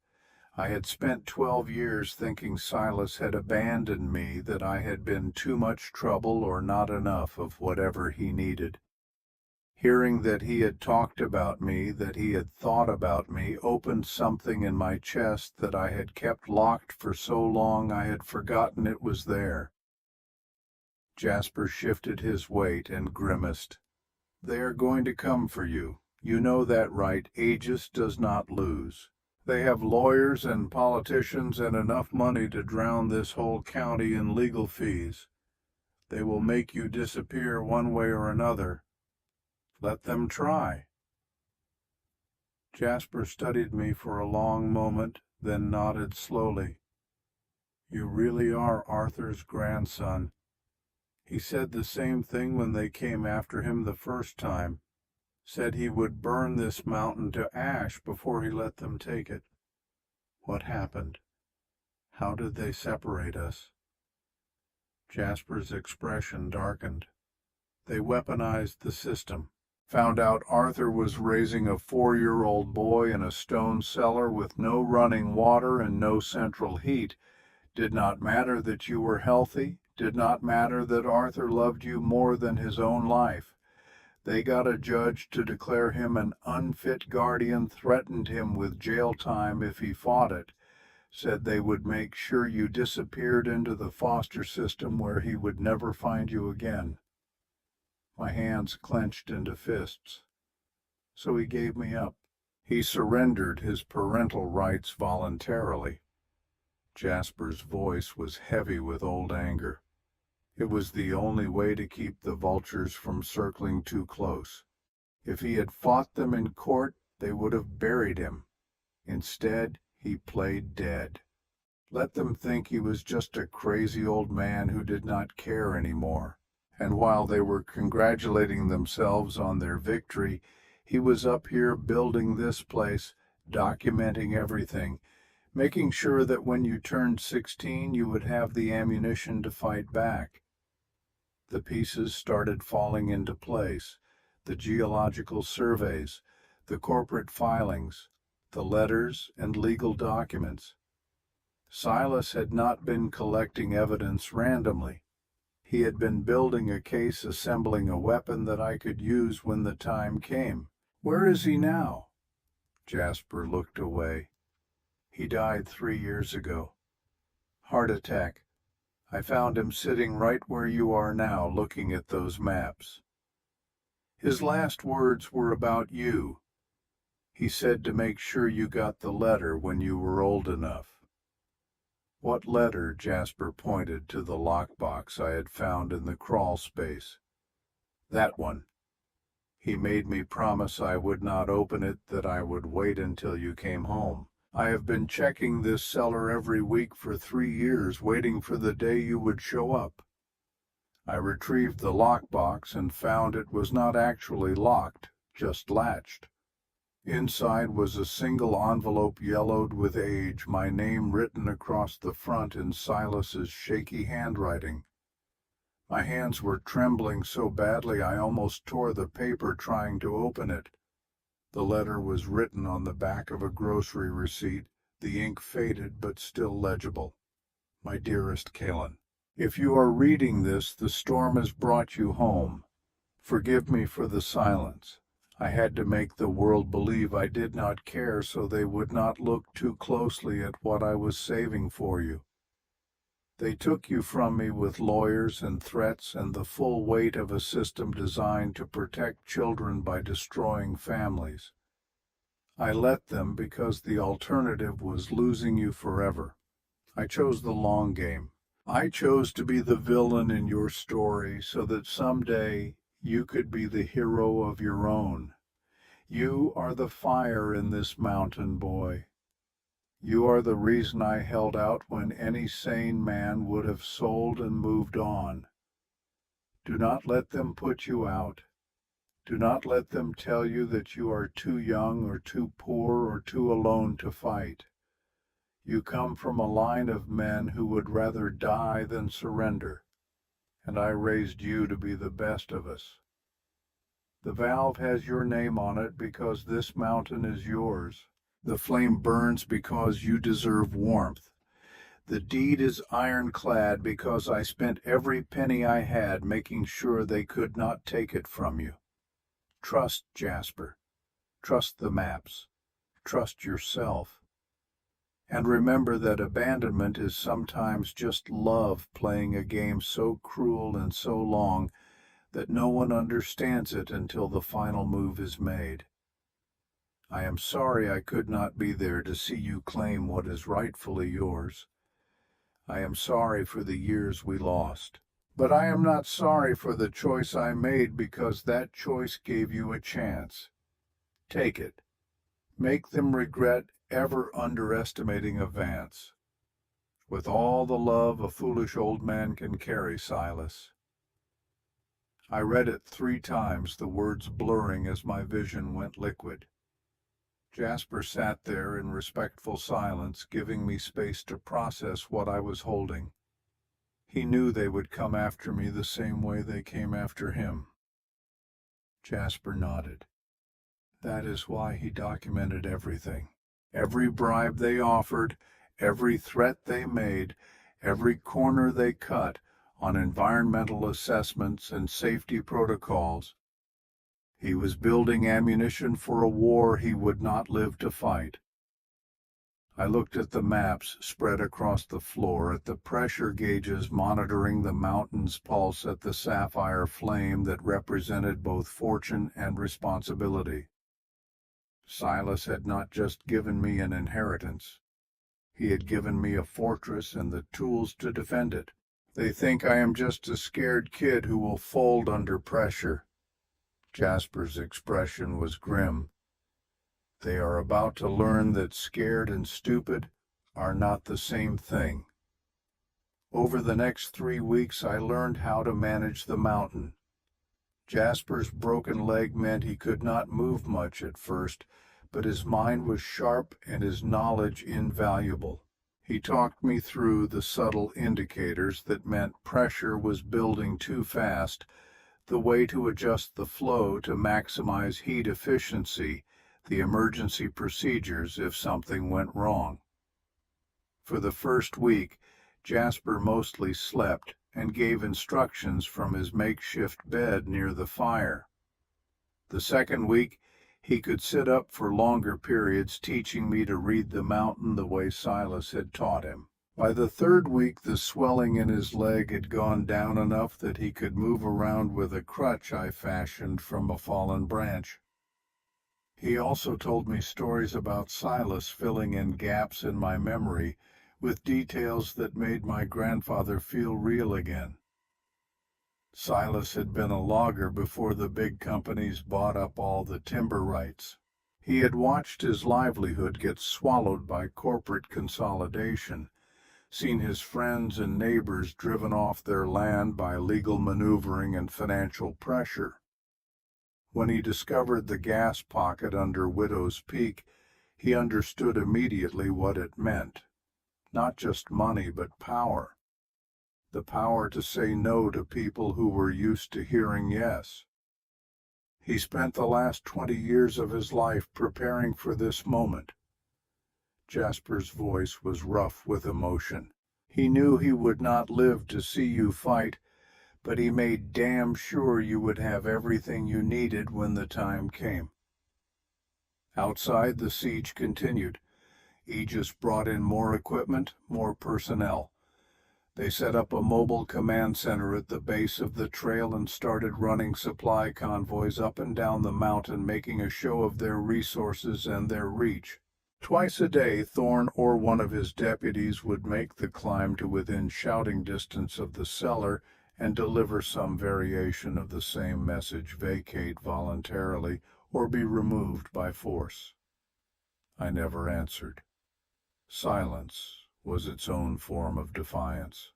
I had spent 12 years thinking Silas had abandoned me, that I had been too much trouble or not enough of whatever he needed. Hearing that he had talked about me, that he had thought about me, opened something in my chest that I had kept locked for so long I had forgotten it was there. Jasper shifted his weight and grimaced. "They are going to come for you. You know that, right? Aegis does not lose. They have lawyers and politicians and enough money to drown this whole county in legal fees. They will make you disappear one way or another. Let them try." Jasper studied me for a long moment, then nodded slowly. "You really are Arthur's grandson. He said the same thing when they came after him the first time. Said he would burn this mountain to ash before he let them take it. What happened? How did they separate us?" Jasper's expression darkened. "They weaponized the system. Found out Arthur was raising a 4-year-old boy in a stone cellar with no running water and no central heat. Did not matter that you were healthy, did not matter that Arthur loved you more than his own life. They got a judge to declare him an unfit guardian, threatened him with jail time if he fought it, said they would make sure you disappeared into the foster system where he would never find you again. My hands clenched into fists. So he gave me up. He surrendered his parental rights voluntarily. Jasper's voice was heavy with old anger. It was the only way to keep the vultures from circling too close. If he had fought them in court, they would have buried him. Instead, he played dead. Let them think he was just a crazy old man who did not care anymore. And while they were congratulating themselves on their victory, he was up here building this place, documenting everything, making sure that when you turned 16 you would have the ammunition to fight back. The pieces started falling into place, the geological surveys, the corporate filings, the letters and legal documents. Silas had not been collecting evidence randomly. He had been building a case, assembling a weapon that I could use when the time came. Where is he now? Jasper looked away. He died 3 years ago. Heart attack. I found him sitting right where you are now, looking at those maps. His last words were about you. He said to make sure you got the letter when you were old enough. What letter? Jasper pointed to the lockbox I had found in the crawl space. That one. He made me promise I would not open it, that I would wait until you came home. I have been checking this cellar every week for 3 years, waiting for the day you would show up. I retrieved the lockbox and found it was not actually locked, just latched. Inside was a single envelope yellowed with age, my name written across the front in Silas's shaky handwriting. My hands were trembling so badly I almost tore the paper trying to open it. The letter was written on the back of a grocery receipt, the ink faded but still legible. My dearest Kaylin, if you are reading this, the storm has brought you home. Forgive me for the silence. I had to make the world believe I did not care so they would not look too closely at what I was saving for you. They took you from me with lawyers and threats and the full weight of a system designed to protect children by destroying families. I let them because the alternative was losing you forever. I chose the long game. I chose to be the villain in your story so that someday you could be the hero of your own. You are the fire in this mountain, boy. You are the reason I held out when any sane man would have sold and moved on. Do not let them put you out. Do not let them tell you that you are too young or too poor or too alone to fight. You come from a line of men who would rather die than surrender, and I raised you to be the best of us. The valve has your name on it because this mountain is yours. The flame burns because you deserve warmth. The deed is ironclad because I spent every penny I had making sure they could not take it from you. Trust Jasper. Trust the maps. Trust yourself. And remember that abandonment is sometimes just love playing a game so cruel and so long that no one understands it until the final move is made. I am sorry I could not be there to see you claim what is rightfully yours. I am sorry for the years we lost. But I am not sorry for the choice I made because that choice gave you a chance. Take it. Make them regret ever underestimating a Vance. With all the love a foolish old man can carry, Silas. I read it 3 times, the words blurring as my vision went liquid. Jasper sat there in respectful silence, giving me space to process what I was holding. He knew they would come after me the same way they came after him. Jasper nodded. That is why he documented everything. Every bribe they offered, every threat they made, every corner they cut on environmental assessments and safety protocols. He was building ammunition for a war he would not live to fight. I looked at the maps spread across the floor, at the pressure gauges monitoring the mountain's pulse, at the sapphire flame that represented both fortune and responsibility. Silas had not just given me an inheritance. He had given me a fortress and the tools to defend it. They think I am just a scared kid who will fold under pressure. Jasper's expression was grim. They are about to learn that scared and stupid are not the same thing. Over the next 3 weeks, I learned how to manage the mountain. Jasper's broken leg meant he could not move much at first, but his mind was sharp and his knowledge invaluable. He talked me through the subtle indicators that meant pressure was building too fast, the way to adjust the flow to maximize heat efficiency, the emergency procedures if something went wrong. For the first week, Jasper mostly slept and gave instructions from his makeshift bed near the fire. The second week, he could sit up for longer periods, teaching me to read the mountain the way Silas had taught him. By the third week, the swelling in his leg had gone down enough that he could move around with a crutch I fashioned from a fallen branch. He also told me stories about Silas, filling in gaps in my memory with details that made my grandfather feel real again. Silas had been a logger before the big companies bought up all the timber rights. He had watched his livelihood get swallowed by corporate consolidation, seen his friends and neighbors driven off their land by legal maneuvering and financial pressure. When he discovered the gas pocket under Widow's Peak, he understood immediately what it meant. Not just money, but power. The power to say no to people who were used to hearing yes. He spent the last 20 years of his life preparing for this moment. Jasper's voice was rough with emotion. He knew he would not live to see you fight, but he made damn sure you would have everything you needed when the time came. Outside, the siege continued. Aegis brought in more equipment, more personnel. They set up a mobile command center at the base of the trail and started running supply convoys up and down the mountain, making a show of their resources and their reach. Twice a day, Thorne or one of his deputies would make the climb to within shouting distance of the cellar and deliver some variation of the same message: vacate voluntarily or be removed by force. I never answered. Silence was its own form of defiance.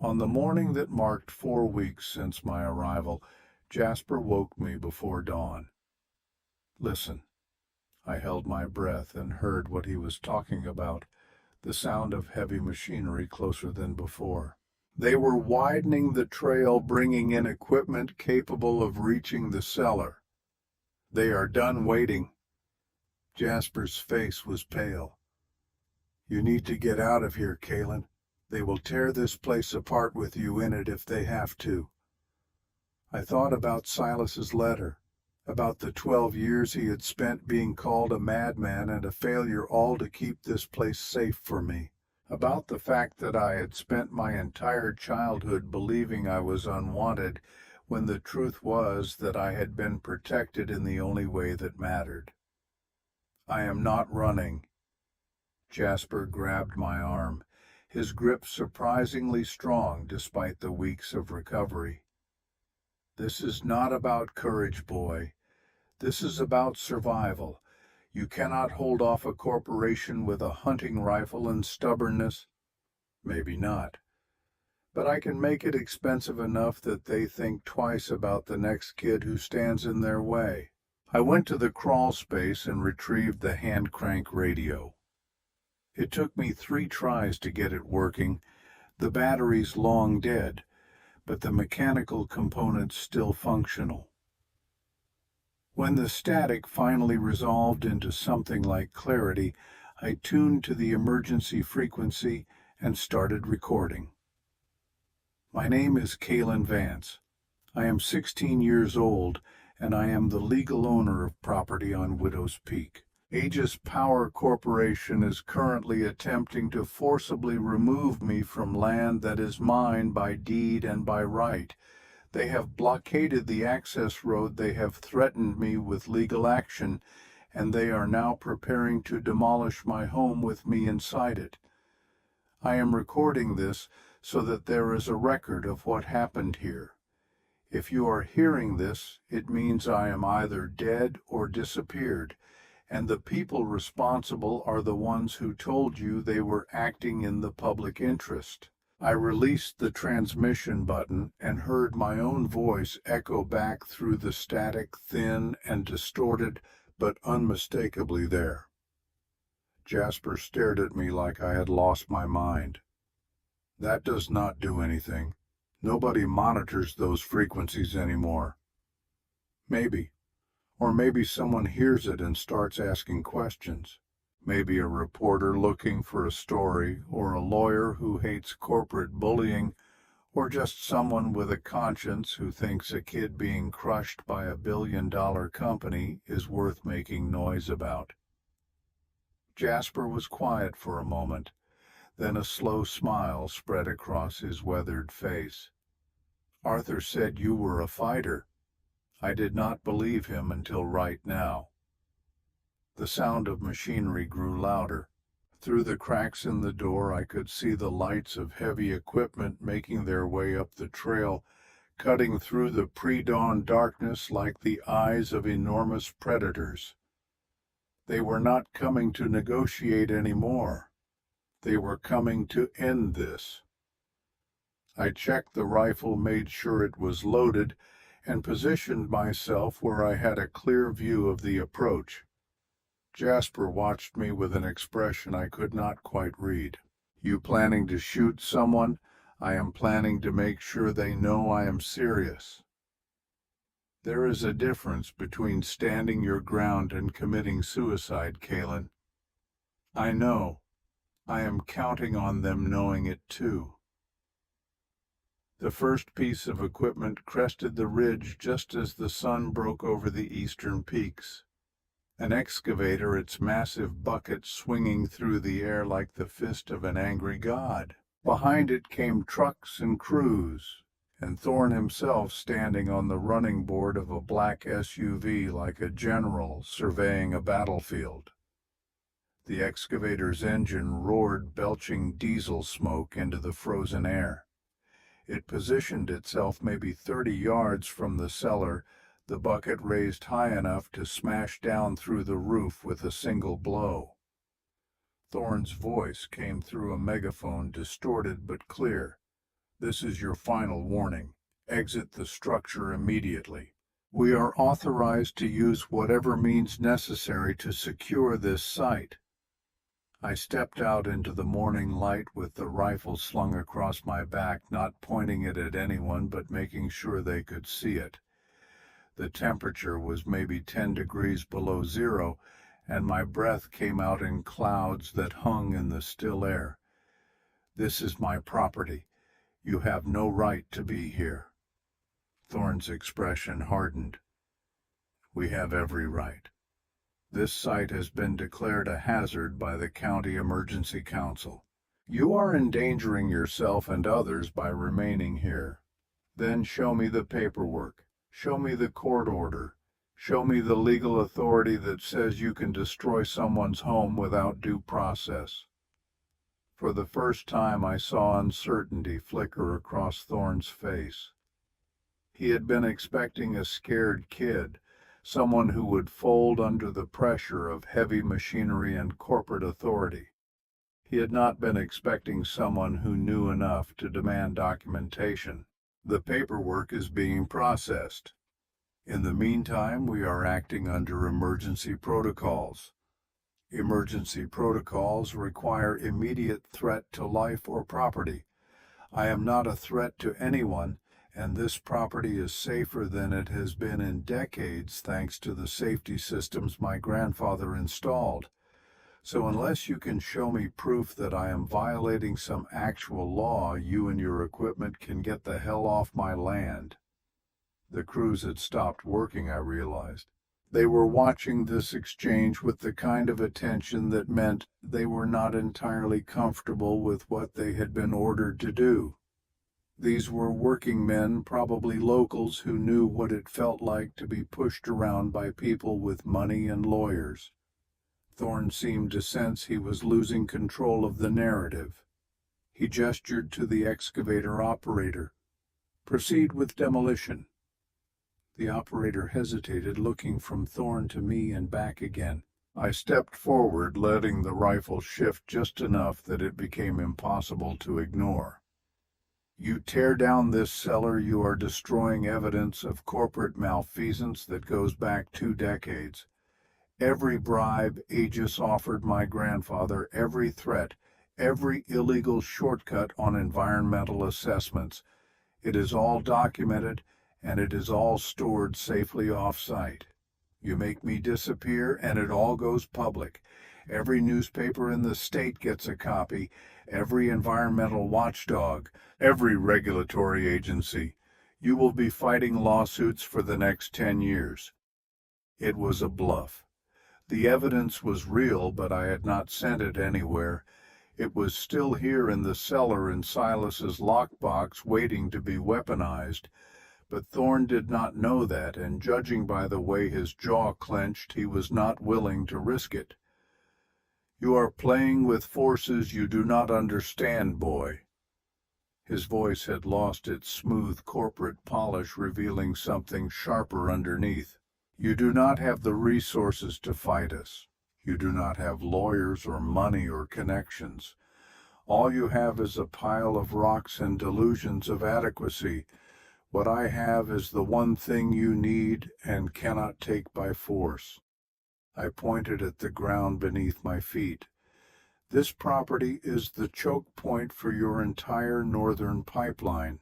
On the morning that marked 4 weeks since my arrival, Jasper woke me before dawn. Listen. I held my breath and heard what he was talking about, the sound of heavy machinery closer than before. They were widening the trail, bringing in equipment capable of reaching the cellar. They are done waiting. Jasper's face was pale. You need to get out of here, Kalen. They will tear this place apart with you in it if they have to. I thought about Silas's letter, about the 12 years he had spent being called a madman and a failure, all to keep this place safe for me, about the fact that I had spent my entire childhood believing I was unwanted, when the truth was that I had been protected in the only way that mattered. I am not running. Jasper grabbed my arm, his grip surprisingly strong despite the weeks of recovery. This is not about courage, boy. This is about survival. You cannot hold off a corporation with a hunting rifle and stubbornness. Maybe not. But I can make it expensive enough that they think twice about the next kid who stands in their way. I went to the crawl space and retrieved the hand crank radio. It took me 3 tries to get it working. The battery's long dead, but the mechanical components still functional. When the static finally resolved into something like clarity, I tuned to the emergency frequency and started recording. My name is Kalen Vance. I am 16 years old, and I am the legal owner of property on Widow's Peak. Aegis Power Corporation is currently attempting to forcibly remove me from land that is mine by deed and by right. They have blockaded the access road, they have threatened me with legal action, and they are now preparing to demolish my home with me inside it. I am recording this so that there is a record of what happened here. If you are hearing this, it means I am either dead or disappeared, and the people responsible are the ones who told you they were acting in the public interest. I released the transmission button and heard my own voice echo back through the static, thin and distorted, but unmistakably there. Jasper stared at me like I had lost my mind. That does not do anything. Nobody monitors those frequencies anymore. Maybe. Or maybe someone hears it and starts asking questions. Maybe a reporter looking for a story, or a lawyer who hates corporate bullying, or just someone with a conscience who thinks a kid being crushed by a billion-dollar company is worth making noise about. Jasper was quiet for a moment, then a slow smile spread across his weathered face. Arthur said you were a fighter. I did not believe him until right now. The sound of machinery grew louder. Through the cracks in the door I could see the lights of heavy equipment making their way up the trail, cutting through the pre-dawn darkness like the eyes of enormous predators. They were not coming to negotiate anymore. They were coming to end this. I checked the rifle, made sure it was loaded, and positioned myself where I had a clear view of the approach. Jasper watched me with an expression I could not quite read. You planning to shoot someone? I am planning to make sure they know I am serious. There is a difference between standing your ground and committing suicide, Kalen. I know. I am counting on them knowing it too. The first piece of equipment crested the ridge just as the sun broke over the eastern peaks. An excavator, its massive bucket swinging through the air like the fist of an angry god. Behind it came trucks and crews, and Thorne himself standing on the running board of a black SUV like a general surveying a battlefield. The excavator's engine roared, belching diesel smoke into the frozen air. It positioned itself maybe 30 yards from the cellar, the bucket raised high enough to smash down through the roof with a single blow. Thorne's voice came through a megaphone, distorted but clear. This is your final warning. Exit the structure immediately. We are authorized to use whatever means necessary to secure this site. I stepped out into the morning light with the rifle slung across my back, not pointing it at anyone but making sure they could see it. The temperature was maybe 10 degrees below zero, and my breath came out in clouds that hung in the still air. This is my property. You have no right to be here. Thorne's expression hardened. We have every right. This site has been declared a hazard by the County Emergency Council. You are endangering yourself and others by remaining here. Then show me the paperwork. Show me the court order. Show me the legal authority that says you can destroy someone's home without due process. For the first time I saw uncertainty flicker across Thorne's face. He had been expecting a scared kid, someone who would fold under the pressure of heavy machinery and corporate authority. He had not been expecting someone who knew enough to demand documentation. The paperwork is being processed. In the meantime, we are acting under emergency protocols. Emergency protocols require immediate threat to life or property. I am not a threat to anyone, and this property is safer than it has been in decades thanks to the safety systems my grandfather installed. So unless you can show me proof that I am violating some actual law, you and your equipment can get the hell off my land." The crews had stopped working, I realized. They were watching this exchange with the kind of attention that meant they were not entirely comfortable with what they had been ordered to do. These were working men, probably locals, who knew what it felt like to be pushed around by people with money and lawyers. Thorne seemed to sense he was losing control of the narrative. He gestured to the excavator operator. "Proceed with demolition." The operator hesitated, looking from Thorne to me and back again. I stepped forward, letting the rifle shift just enough that it became impossible to ignore. "You tear down this cellar, you are destroying evidence of corporate malfeasance that goes back 2 decades. Every bribe Aegis offered my grandfather, every threat, every illegal shortcut on environmental assessments. It is all documented, and it is all stored safely off-site. You make me disappear, and it all goes public. Every newspaper in the state gets a copy, every environmental watchdog, every regulatory agency. You will be fighting lawsuits for the next 10 years. It was a bluff. The evidence was real, but I had not sent it anywhere. It was still here in the cellar in Silas's lockbox, waiting to be weaponized. But Thorne did not know that, and judging by the way his jaw clenched, he was not willing to risk it. "You are playing with forces you do not understand, boy." His voice had lost its smooth corporate polish, revealing something sharper underneath. "You do not have the resources to fight us. You do not have lawyers or money or connections. All you have is a pile of rocks and delusions of adequacy. What I have is the one thing you need and cannot take by force." I pointed at the ground beneath my feet. "This property is the choke point for your entire northern pipeline.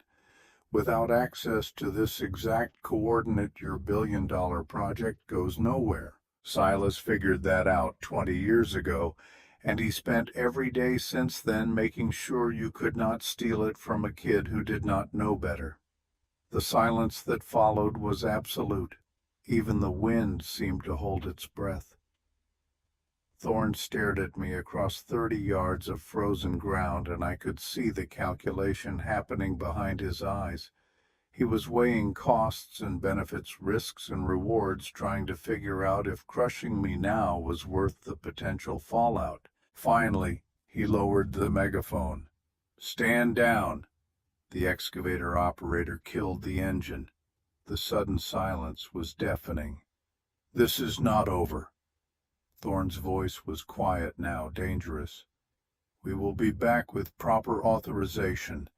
Without access to this exact coordinate, your billion-dollar project goes nowhere. Silas figured that out 20 years ago, and he spent every day since then making sure you could not steal it from a kid who did not know better." The silence that followed was absolute. Even the wind seemed to hold its breath. Thorne stared at me across 30 yards of frozen ground, and I could see the calculation happening behind his eyes. He was weighing costs and benefits, risks and rewards, trying to figure out if crushing me now was worth the potential fallout. Finally, he lowered the megaphone. "Stand down." The excavator operator killed the engine. The sudden silence was deafening. "This is not over." Thorne's voice was quiet now, dangerous. "We will be back with proper authorization.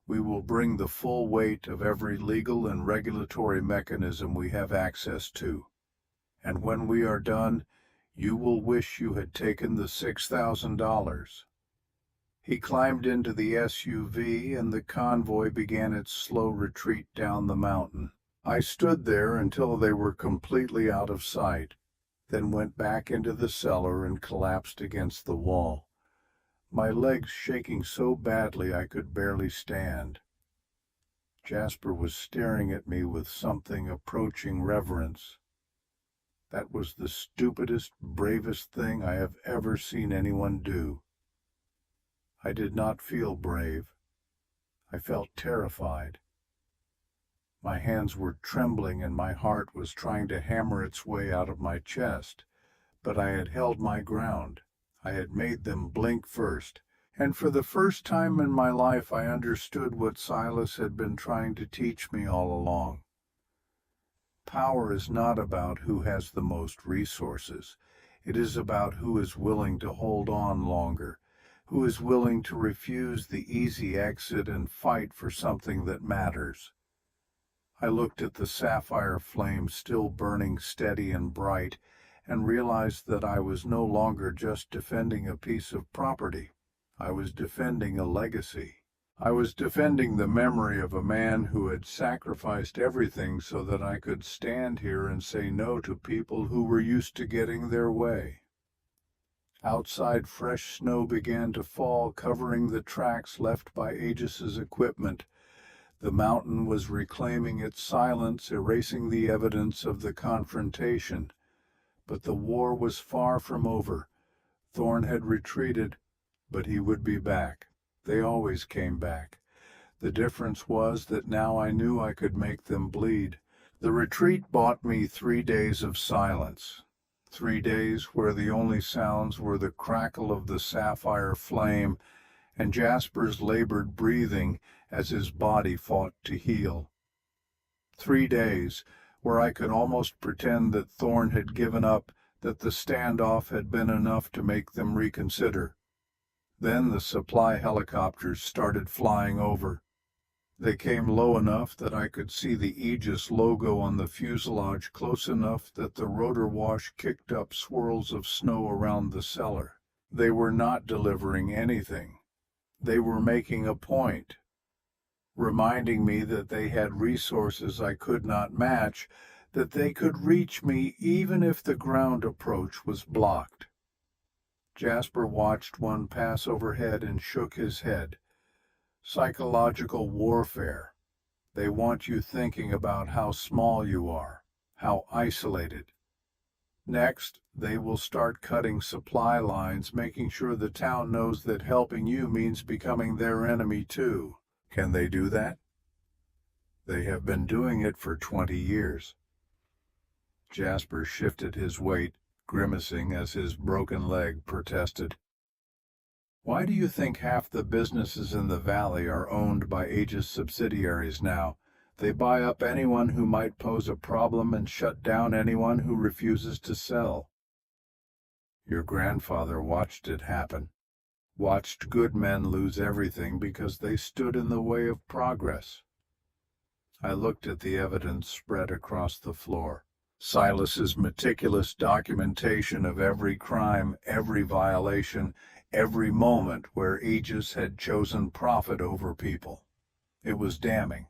We will bring the full weight of every legal and regulatory mechanism we have access to. And when we are done, you will wish you had taken the $6,000. He climbed into the SUV, and the convoy began its slow retreat down the mountain. I stood there until they were completely out of sight, then went back into the cellar and collapsed against the wall, my legs shaking so badly I could barely stand. Jasper was staring at me with something approaching reverence. That was the stupidest, bravest thing I have ever seen anyone do. I did not feel brave. I felt terrified. My hands were trembling and my heart was trying to hammer its way out of my chest, but I had held my ground. I had made them blink first, and for the first time in my life I understood what Silas had been trying to teach me all along. Power is not about who has the most resources. It is about who is willing to hold on longer, who is willing to refuse the easy exit and fight for something that matters. I looked at the sapphire flame still burning steady and bright, and realized that I was no longer just defending a piece of property. I was defending a legacy. I was defending the memory of a man who had sacrificed everything so that I could stand here and say no to people who were used to getting their way. Outside, fresh snow began to fall, covering the tracks left by Aegis's equipment. The mountain was reclaiming its silence, erasing the evidence of the confrontation. But the war was far from over. Thorn had retreated, but he would be back. They always came back. The difference was that now I knew I could make them bleed. The retreat bought me 3 days of silence. 3 days where the only sounds were the crackle of the sapphire flame and Jasper's labored breathing as his body fought to heal. 3 days where I could almost pretend that Thorn had given up, that the standoff had been enough to make them reconsider. Then the supply helicopters started flying over. They came low enough that I could see the Aegis logo on the fuselage, close enough that the rotor wash kicked up swirls of snow around the cellar. They were not delivering anything. They were making a point, reminding me that they had resources I could not match, that they could reach me even if the ground approach was blocked. Jasper watched one pass overhead and shook his head. Psychological warfare. They want you thinking about how small you are, how isolated. Next, they will start cutting supply lines, making sure the town knows that helping you means becoming their enemy too. Can they do that? They have been doing it for 20 years. Jasper shifted his weight, grimacing as his broken leg protested. Why do you think half the businesses in the valley are owned by Aegis subsidiaries now? They buy up anyone who might pose a problem and shut down anyone who refuses to sell. Your grandfather watched it happen, watched good men lose everything because they stood in the way of progress. I looked at the evidence spread across the floor. Silas's meticulous documentation of every crime, every violation, every moment where Aegis had chosen profit over people. It was damning.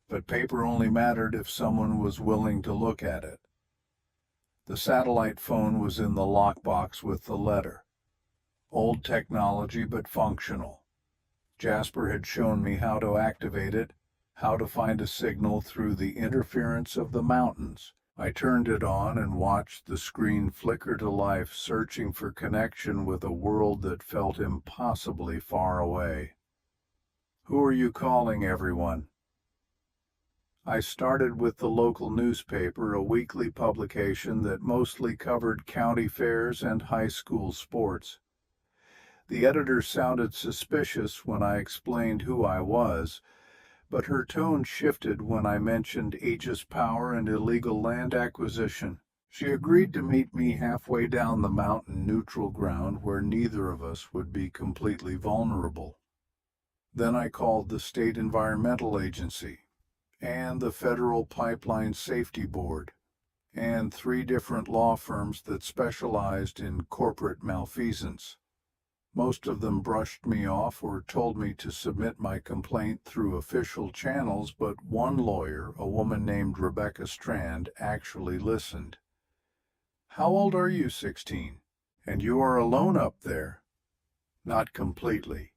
But paper only mattered if someone was willing to look at it. The satellite phone was in the lockbox with the letter. Old technology, but functional. Jasper had shown me how to activate it, how to find a signal through the interference of the mountains. I turned it on and watched the screen flicker to life, searching for connection with a world that felt impossibly far away. Who are you calling, everyone? I started with the local newspaper, a weekly publication that mostly covered county fairs and high school sports. The editor sounded suspicious when I explained who I was, but her tone shifted when I mentioned Aegis power and illegal land acquisition. She agreed to meet me halfway down the mountain neutral ground where neither of us would be completely vulnerable. Then I called the State Environmental Agency, and the Federal Pipeline Safety Board, and 3 different law firms that specialized in corporate malfeasance. Most of them brushed me off or told me to submit my complaint through official channels, but one lawyer, a woman named Rebecca Strand, actually listened. How old are you? 16. And you are alone up there? Not completely,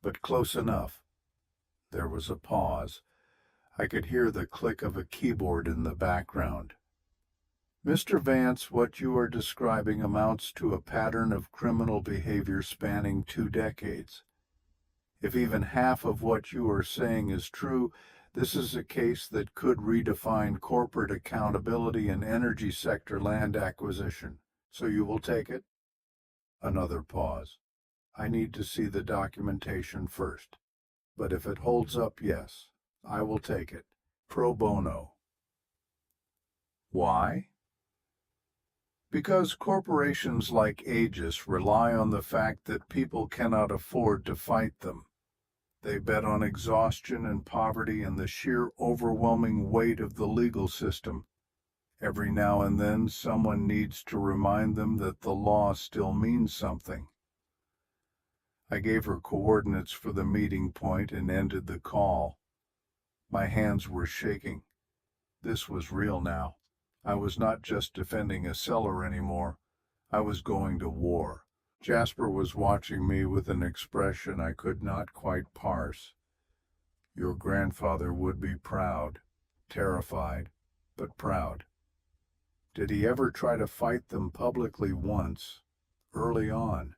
but close enough. There was a pause. I could hear the click of a keyboard in the background. Mr. Vance, what you are describing amounts to a pattern of criminal behavior spanning 2 decades. If even half of what you are saying is true, this is a case that could redefine corporate accountability in energy sector land acquisition. So you will take it? Another pause. I need to see the documentation first. But if it holds up, yes, I will take it. Pro bono. Why? Because corporations like Aegis rely on the fact that people cannot afford to fight them. They bet on exhaustion and poverty and the sheer overwhelming weight of the legal system. Every now and then someone needs to remind them that the law still means something. I gave her coordinates for the meeting point and ended the call. My hands were shaking. This was real now. I was not just defending a cellar anymore. I was going to war. Jasper was watching me with an expression I could not quite parse. Your grandfather would be proud, terrified, but proud. Did he ever try to fight them publicly once, early on?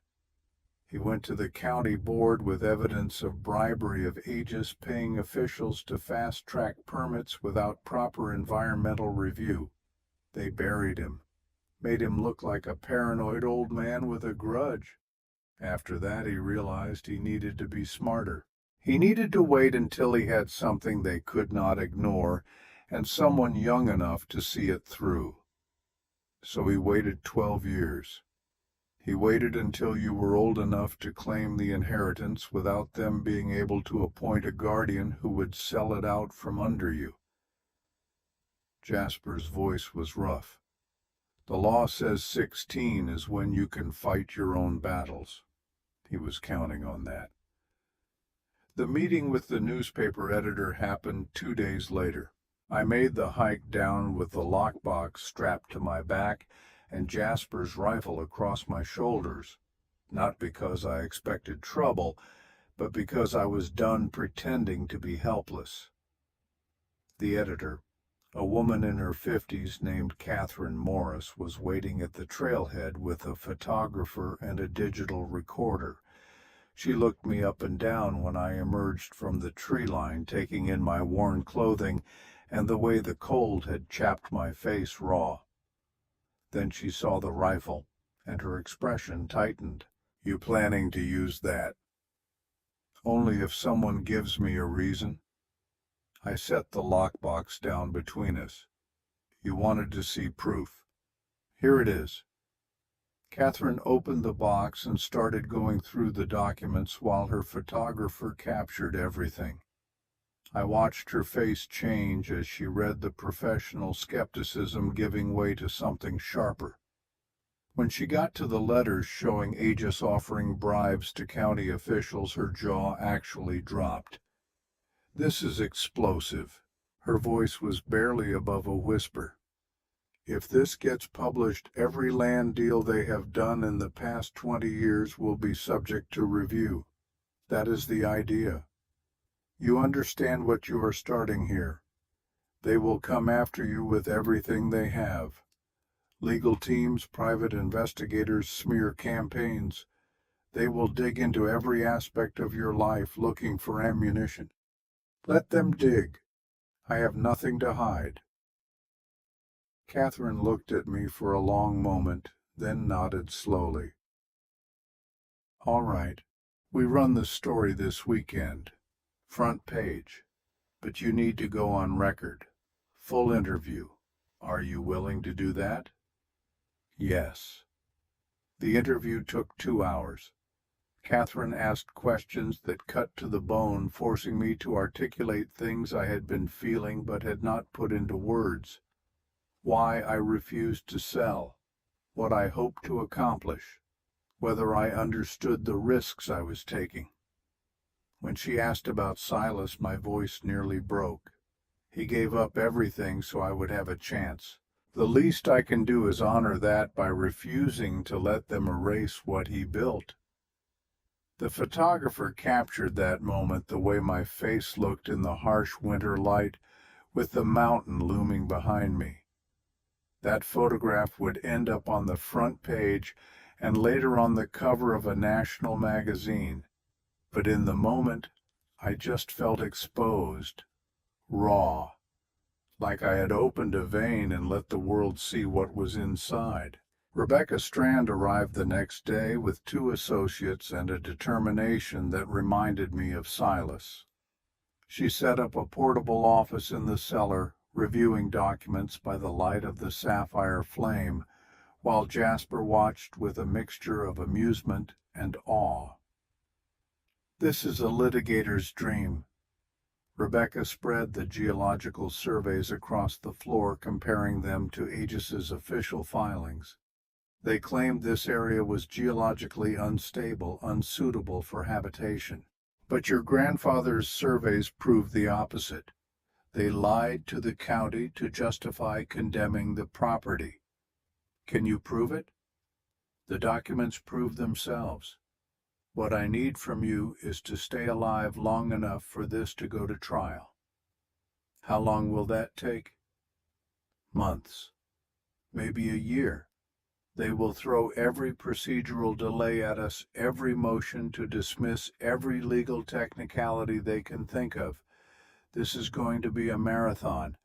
He went to the county board with evidence of bribery of Aegis paying officials to fast-track permits without proper environmental review. They buried him, made him look like a paranoid old man with a grudge. After that, he realized he needed to be smarter. He needed to wait until he had something they could not ignore and someone young enough to see it through. So he waited 12 years. He waited until you were old enough to claim the inheritance without them being able to appoint a guardian who would sell it out from under you. Jasper's voice was rough. The law says 16 is when you can fight your own battles. He was counting on that. The meeting with the newspaper editor happened 2 days later. I made the hike down with the lockbox strapped to my back and Jasper's rifle across my shoulders, not because I expected trouble, but because I was done pretending to be helpless. The editor, a woman in her 50s named Catherine Morris, was waiting at the trailhead with a photographer and a digital recorder. She looked me up and down when I emerged from the tree line, taking in my worn clothing and the way the cold had chapped my face raw. Then she saw the rifle, and her expression tightened. You planning to use that? Only if someone gives me a reason. I set the lockbox down between us. You wanted to see proof. Here it is. Catherine opened the box and started going through the documents while her photographer captured everything. I watched her face change as she read, the professional skepticism giving way to something sharper. When she got to the letters showing Aegis offering bribes to county officials, her jaw actually dropped. This is explosive. Her voice was barely above a whisper. If this gets published, every land deal they have done in the past 20 years will be subject to review. That is the idea. You understand what you are starting here. They will come after you with everything they have. Legal teams, private investigators, smear campaigns. They will dig into every aspect of your life looking for ammunition. Let them dig. I have nothing to hide. Catherine looked at me for a long moment, then nodded slowly. All right, we run the story this weekend. Front page. But you need to go on record. Full interview. Are you willing to do that? Yes. The interview took 2 hours. Catherine asked questions that cut to the bone, forcing me to articulate things I had been feeling but had not put into words. Why I refused to sell, what I hoped to accomplish, whether I understood the risks I was taking. When she asked about Silas, my voice nearly broke. He gave up everything so I would have a chance. The least I can do is honor that by refusing to let them erase what he built. The photographer captured that moment, the way my face looked in the harsh winter light, with the mountain looming behind me. That photograph would end up on the front page and later on the cover of a national magazine. But in the moment, I just felt exposed, raw, like I had opened a vein and let the world see what was inside. Rebecca Strand arrived the next day with 2 associates and a determination that reminded me of Silas. She set up a portable office in the cellar, reviewing documents by the light of the sapphire flame, while Jasper watched with a mixture of amusement and awe. This is a litigator's dream. Rebecca spread the geological surveys across the floor, comparing them to Aegis's official filings. They claimed this area was geologically unstable, unsuitable for habitation. But your grandfather's surveys proved the opposite. They lied to the county to justify condemning the property. Can you prove it? The documents prove themselves. What I need from you is to stay alive long enough for this to go to trial. How long will that take? Months. Maybe a year. They will throw every procedural delay at us, every motion to dismiss every legal technicality they can think of. This is going to be a marathon.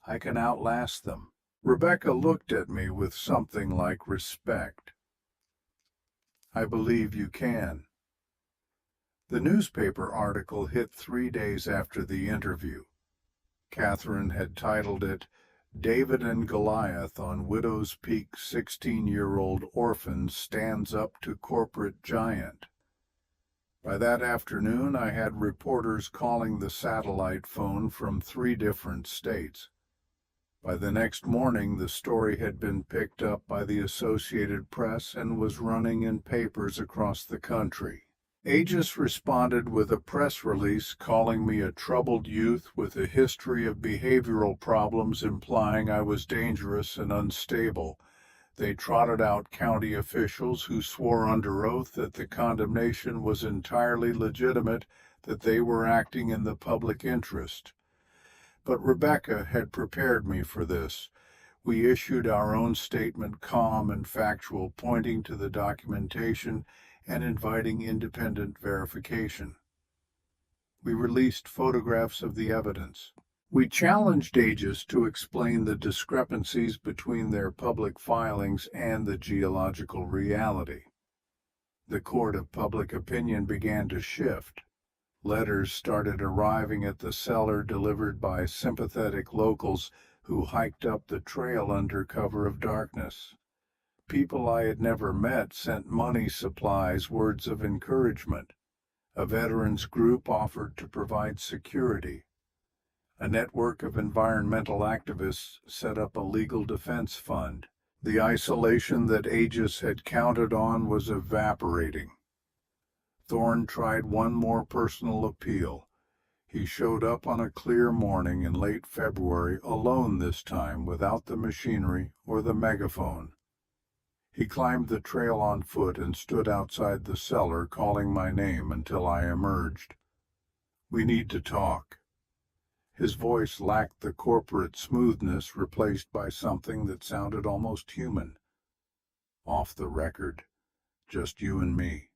I can outlast them. Rebecca looked at me with something like respect. I believe you can. The newspaper article hit 3 days after the interview. Catherine had titled it, "David and Goliath on Widow's Peak 16-year-old Orphan Stands Up to Corporate Giant." By that afternoon, I had reporters calling the satellite phone from 3 different states. By the next morning, the story had been picked up by the Associated Press and was running in papers across the country. Aegis responded with a press release calling me a troubled youth with a history of behavioral problems, implying I was dangerous and unstable. They trotted out county officials who swore under oath that the condemnation was entirely legitimate, that they were acting in the public interest. But Rebecca had prepared me for this. We issued our own statement, calm and factual, pointing to the documentation and inviting independent verification. We released photographs of the evidence. We challenged Aegis to explain the discrepancies between their public filings and the geological reality. The court of public opinion began to shift. Letters started arriving at the Cellar, delivered by sympathetic locals who hiked up the trail under cover of darkness. People I had never met sent money, supplies, words of encouragement. A veterans group offered to provide security. A network of environmental activists set up a legal defense fund. The isolation that Aegis had counted on was evaporating. Thorne tried one more personal appeal. He showed up on a clear morning in late February, alone this time, without the machinery or the megaphone. He climbed the trail on foot and stood outside the cellar, calling my name until I emerged. "We need to talk." His voice lacked the corporate smoothness, replaced by something that sounded almost human. "Off the record. Just you and me."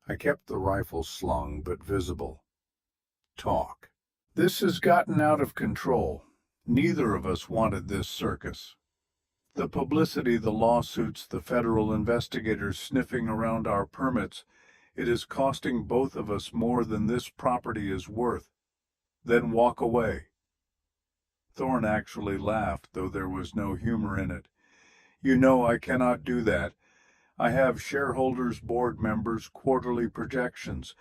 I kept the rifle slung but visible. "Talk. This has gotten out of control. Neither of us wanted this circus. The publicity, the lawsuits, the federal investigators sniffing around our permits, it is costing both of us more than this property is worth. Then walk away." Thorne actually laughed, though there was no humor in it. "You know I cannot do that. I have shareholders, board members, quarterly projections,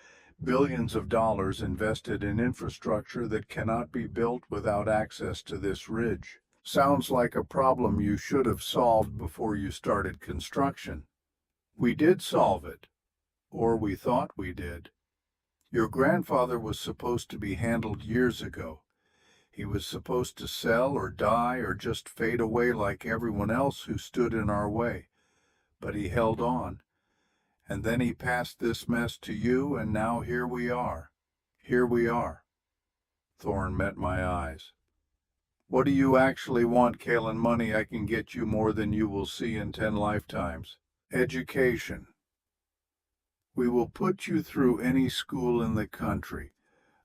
billions of dollars invested in infrastructure that cannot be built without access to this ridge. Sounds like a problem you should have solved before you started construction. We did solve it, or we thought we did. Your grandfather was supposed to be handled years ago. He was supposed to sell or die or just fade away like everyone else who stood in our way. But he held on. And then he passed this mess to you, and now here we are. Here we are." Thorne met my eyes. "What do you actually want, Kalen? Money I can get you more than you will see in 10 lifetimes. Education. We will put you through any school in the country.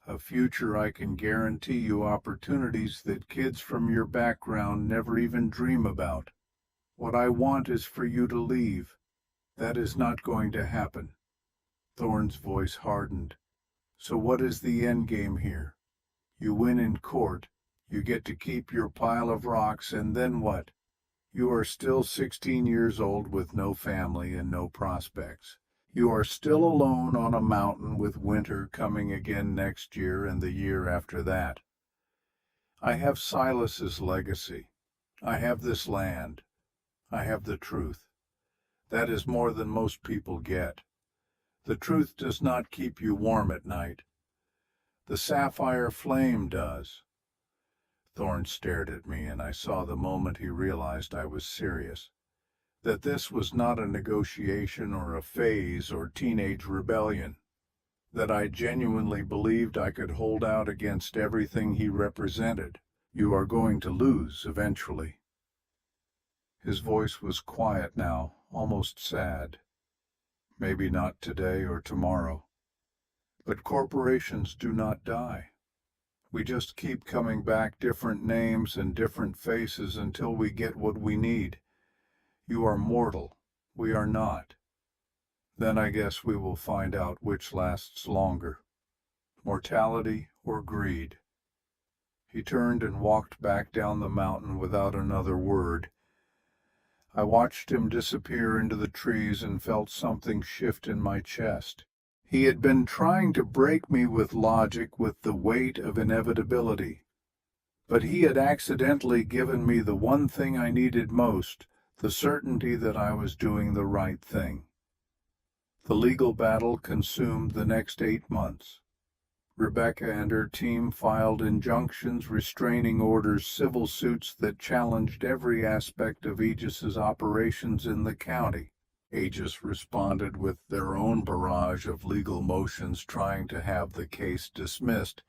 A future I can guarantee you, opportunities that kids from your background never even dream about. What I want is for you to leave. That is not going to happen." Thorne's voice hardened. "So what is the end game here? You win in court. You get to keep your pile of rocks, and then what? You are still 16 years old with no family and no prospects. You are still alone on a mountain with winter coming again next year and the year after that. I have Silas's legacy. I have this land. I have the truth. That is more than most people get. The truth does not keep you warm at night. The sapphire flame does. Thorne stared at me, and I saw the moment he realized I was serious. That this was not a negotiation or a phase or teenage rebellion. That I genuinely believed I could hold out against everything he represented. You are going to lose eventually. His voice was quiet now, almost sad. Maybe not today or tomorrow. But corporations do not die. We just keep coming back, different names and different faces, until we get what we need. You are mortal. We are not. Then I guess we will find out which lasts longer, mortality or greed. He turned and walked back down the mountain without another word. I watched him disappear into the trees and felt something shift in my chest. He had been trying to break me with logic, with the weight of inevitability. But he had accidentally given me the one thing I needed most, the certainty that I was doing the right thing. The legal battle consumed the next 8 months. Rebecca and her team filed injunctions, restraining orders, civil suits that challenged every aspect of Aegis's operations in the county. Aegis responded with their own barrage of legal motions, trying to have the case dismissed,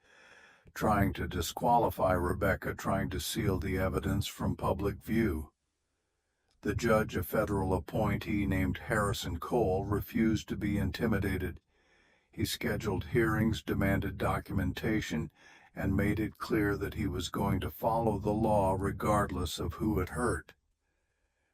trying to disqualify Rebecca, trying to seal the evidence from public view. The judge, a federal appointee named Harrison Cole, refused to be intimidated. He scheduled hearings, demanded documentation, and made it clear that he was going to follow the law regardless of who it hurt.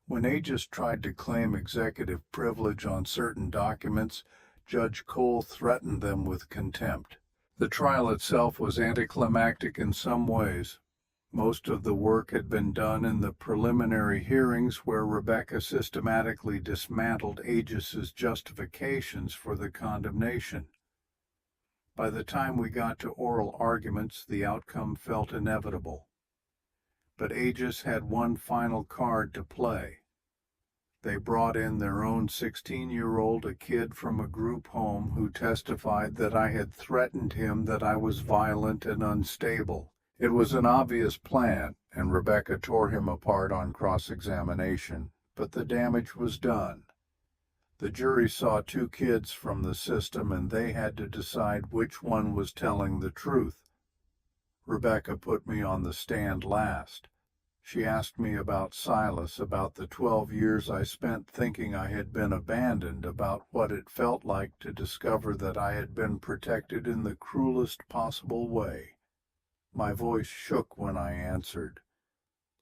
When Aegis tried to claim executive privilege on certain documents, Judge Cole threatened them with contempt. The trial itself was anticlimactic in some ways. Most of the work had been done in the preliminary hearings, where Rebecca systematically dismantled Aegis's justifications for the condemnation. By the time we got to oral arguments, the outcome felt inevitable. But Aegis had one final card to play. They brought in their own 16-year-old, a kid from a group home, who testified that I had threatened him, that I was violent and unstable. It was an obvious plan, and Rebecca tore him apart on cross-examination, but the damage was done. The jury saw 2 kids from the system, and they had to decide which one was telling the truth. Rebecca put me on the stand last. She asked me about Silas, about the 12 years I spent thinking I had been abandoned, about what it felt like to discover that I had been protected in the cruelest possible way. My voice shook when I answered.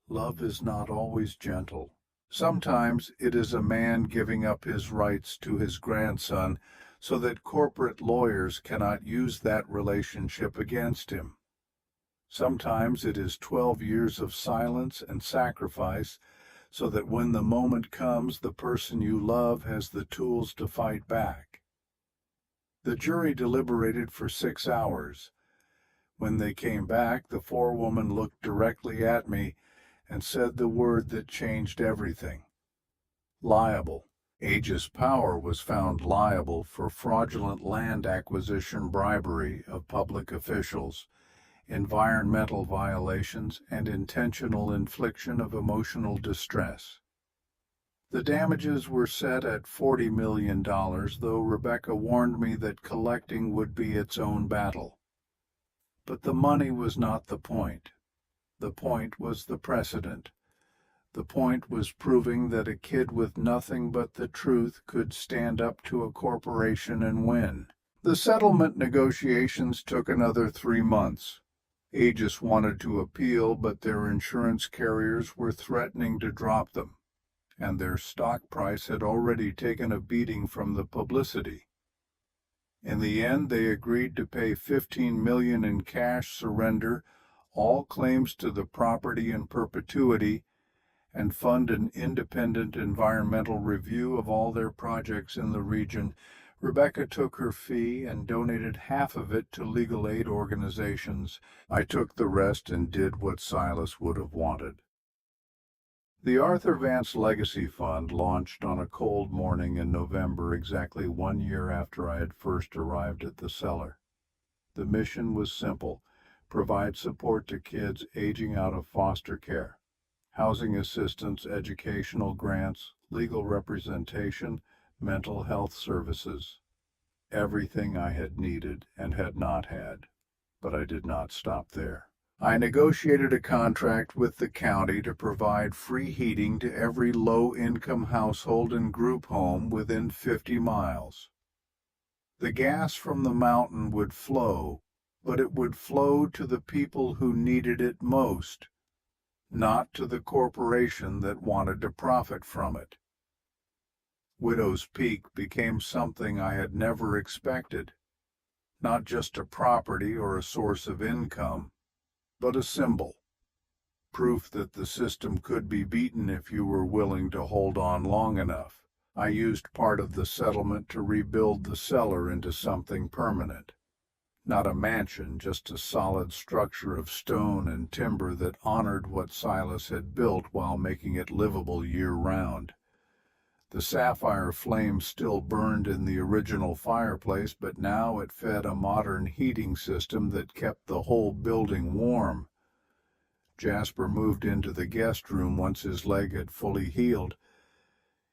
Love is not always gentle. Sometimes it is a man giving up his rights to his grandson so that corporate lawyers cannot use that relationship against him. Sometimes it is 12 years of silence and sacrifice so that when the moment comes, the person you love has the tools to fight back. The jury deliberated for 6 hours. When they came back, the forewoman looked directly at me and said the word that changed everything. Liable. Aegis Power was found liable for fraudulent land acquisition, bribery of public officials, environmental violations, and intentional infliction of emotional distress. The damages were set at $40 million, though Rebecca warned me that collecting would be its own battle. But the money was not the point. The point was the precedent. The point was proving that a kid with nothing but the truth could stand up to a corporation and win. The settlement negotiations took another 3 months. Aegis wanted to appeal, but their insurance carriers were threatening to drop them, and their stock price had already taken a beating from the publicity. In the end, they agreed to pay $15 million in cash surrender, all claims to the property in perpetuity, and fund an independent environmental review of all their projects in the region. Rebecca took her fee and donated half of it to legal aid organizations. I took the rest and did what Silas would have wanted. The Arthur Vance Legacy Fund launched on a cold morning in November, exactly 1 year after I had first arrived at the Cellar. The mission was simple: provide support to kids aging out of foster care, housing assistance, educational grants, legal representation, mental health services. Everything I had needed and had not had. But I did not stop there. I negotiated a contract with the county to provide free heating to every low-income household and group home within 50 miles. The gas from the mountain would flow, but it would flow to the people who needed it most, not to the corporation that wanted to profit from it. Widow's Peak became something I had never expected, not just a property or a source of income, but a symbol, proof that the system could be beaten if you were willing to hold on long enough. I used part of the settlement to rebuild the cellar into something permanent. Not a mansion, just a solid structure of stone and timber that honored what Silas had built while making it livable year-round. The sapphire flame still burned in the original fireplace, but now it fed a modern heating system that kept the whole building warm. Jasper moved into the guest room once his leg had fully healed.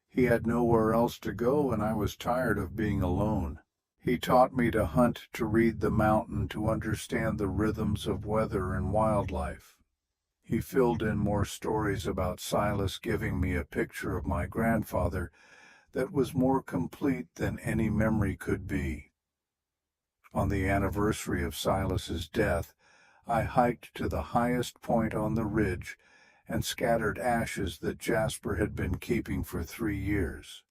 He had nowhere else to go, and I was tired of being alone. He taught me to hunt, to read the mountain, to understand the rhythms of weather and wildlife. He filled in more stories about Silas, giving me a picture of my grandfather that was more complete than any memory could be. On the anniversary of Silas's death, I hiked to the highest point on the ridge and scattered ashes that Jasper had been keeping for 3 years.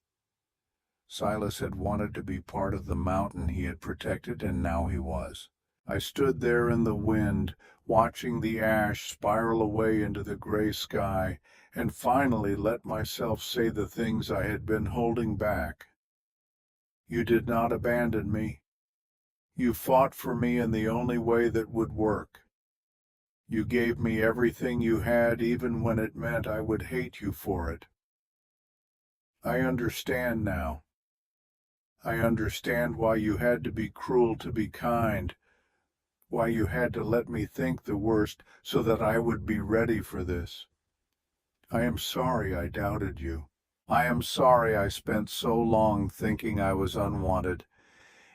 Silas had wanted to be part of the mountain he had protected, and now he was. I stood there in the wind, watching the ash spiral away into the gray sky, and finally let myself say the things I had been holding back. You did not abandon me. You fought for me in the only way that would work. You gave me everything you had, even when it meant I would hate you for it. I understand now. I understand why you had to be cruel to be kind, why you had to let me think the worst so that I would be ready for this. I am sorry I doubted you. I am sorry I spent so long thinking I was unwanted,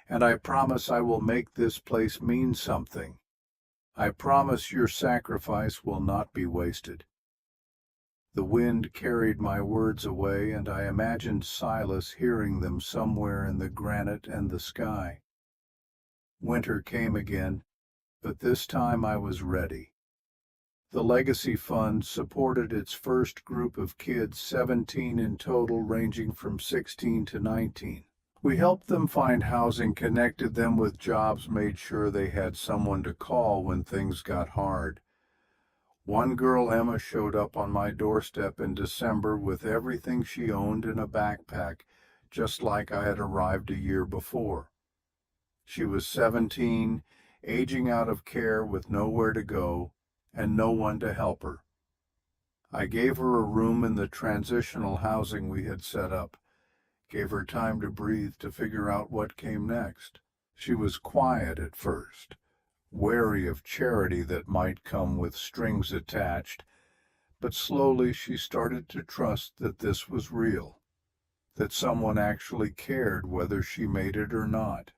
and I promise I will make this place mean something. I promise your sacrifice will not be wasted. The wind carried my words away, and I imagined Silas hearing them somewhere in the granite and the sky. Winter came again, but this time I was ready. The Legacy Fund supported its first group of kids, 17 in total, ranging from 16 to 19. We helped them find housing, connected them with jobs, made sure they had someone to call when things got hard. One girl, Emma, showed up on my doorstep in December with everything she owned in a backpack, just like I had arrived a year before. She was 17, aging out of care with nowhere to go and no one to help her. I gave her a room in the transitional housing we had set up, gave her time to breathe, to figure out what came next. She was quiet at first, wary of charity that might come with strings attached, but slowly she started to trust that this was real, that someone actually cared whether she made it or not.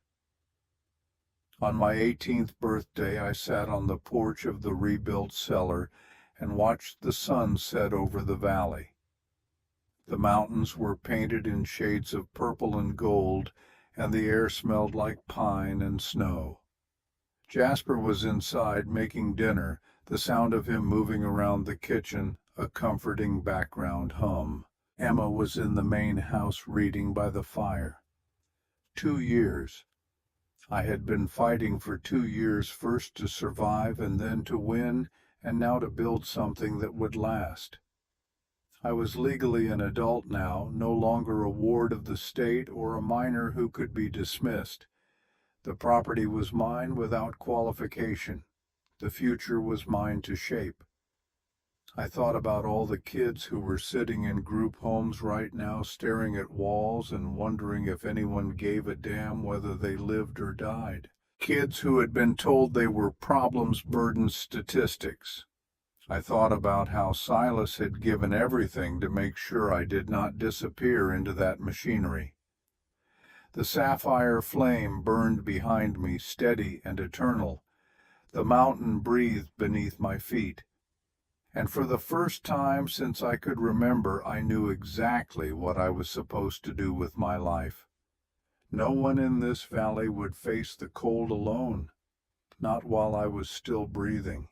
On my 18th birthday, I sat on the porch of the rebuilt cellar and watched the sun set over the valley. The mountains were painted in shades of purple and gold, and the air smelled like pine and snow. Jasper was inside making dinner, the sound of him moving around the kitchen a comforting background hum. Emma was in the main house reading by the fire. 2 years. I had been fighting for 2 years, first to survive and then to win, and now to build something that would last. I was legally an adult now, no longer a ward of the state or a minor who could be dismissed. The property was mine without qualification. The future was mine to shape. I thought about all the kids who were sitting in group homes right now, staring at walls and wondering if anyone gave a damn whether they lived or died. Kids who had been told they were problems-burdened statistics. I thought about how Silas had given everything to make sure I did not disappear into that machinery. The sapphire flame burned behind me, steady and eternal. The mountain breathed beneath my feet. And for the first time since I could remember, I knew exactly what I was supposed to do with my life. No one in this valley would face the cold alone, not while I was still breathing.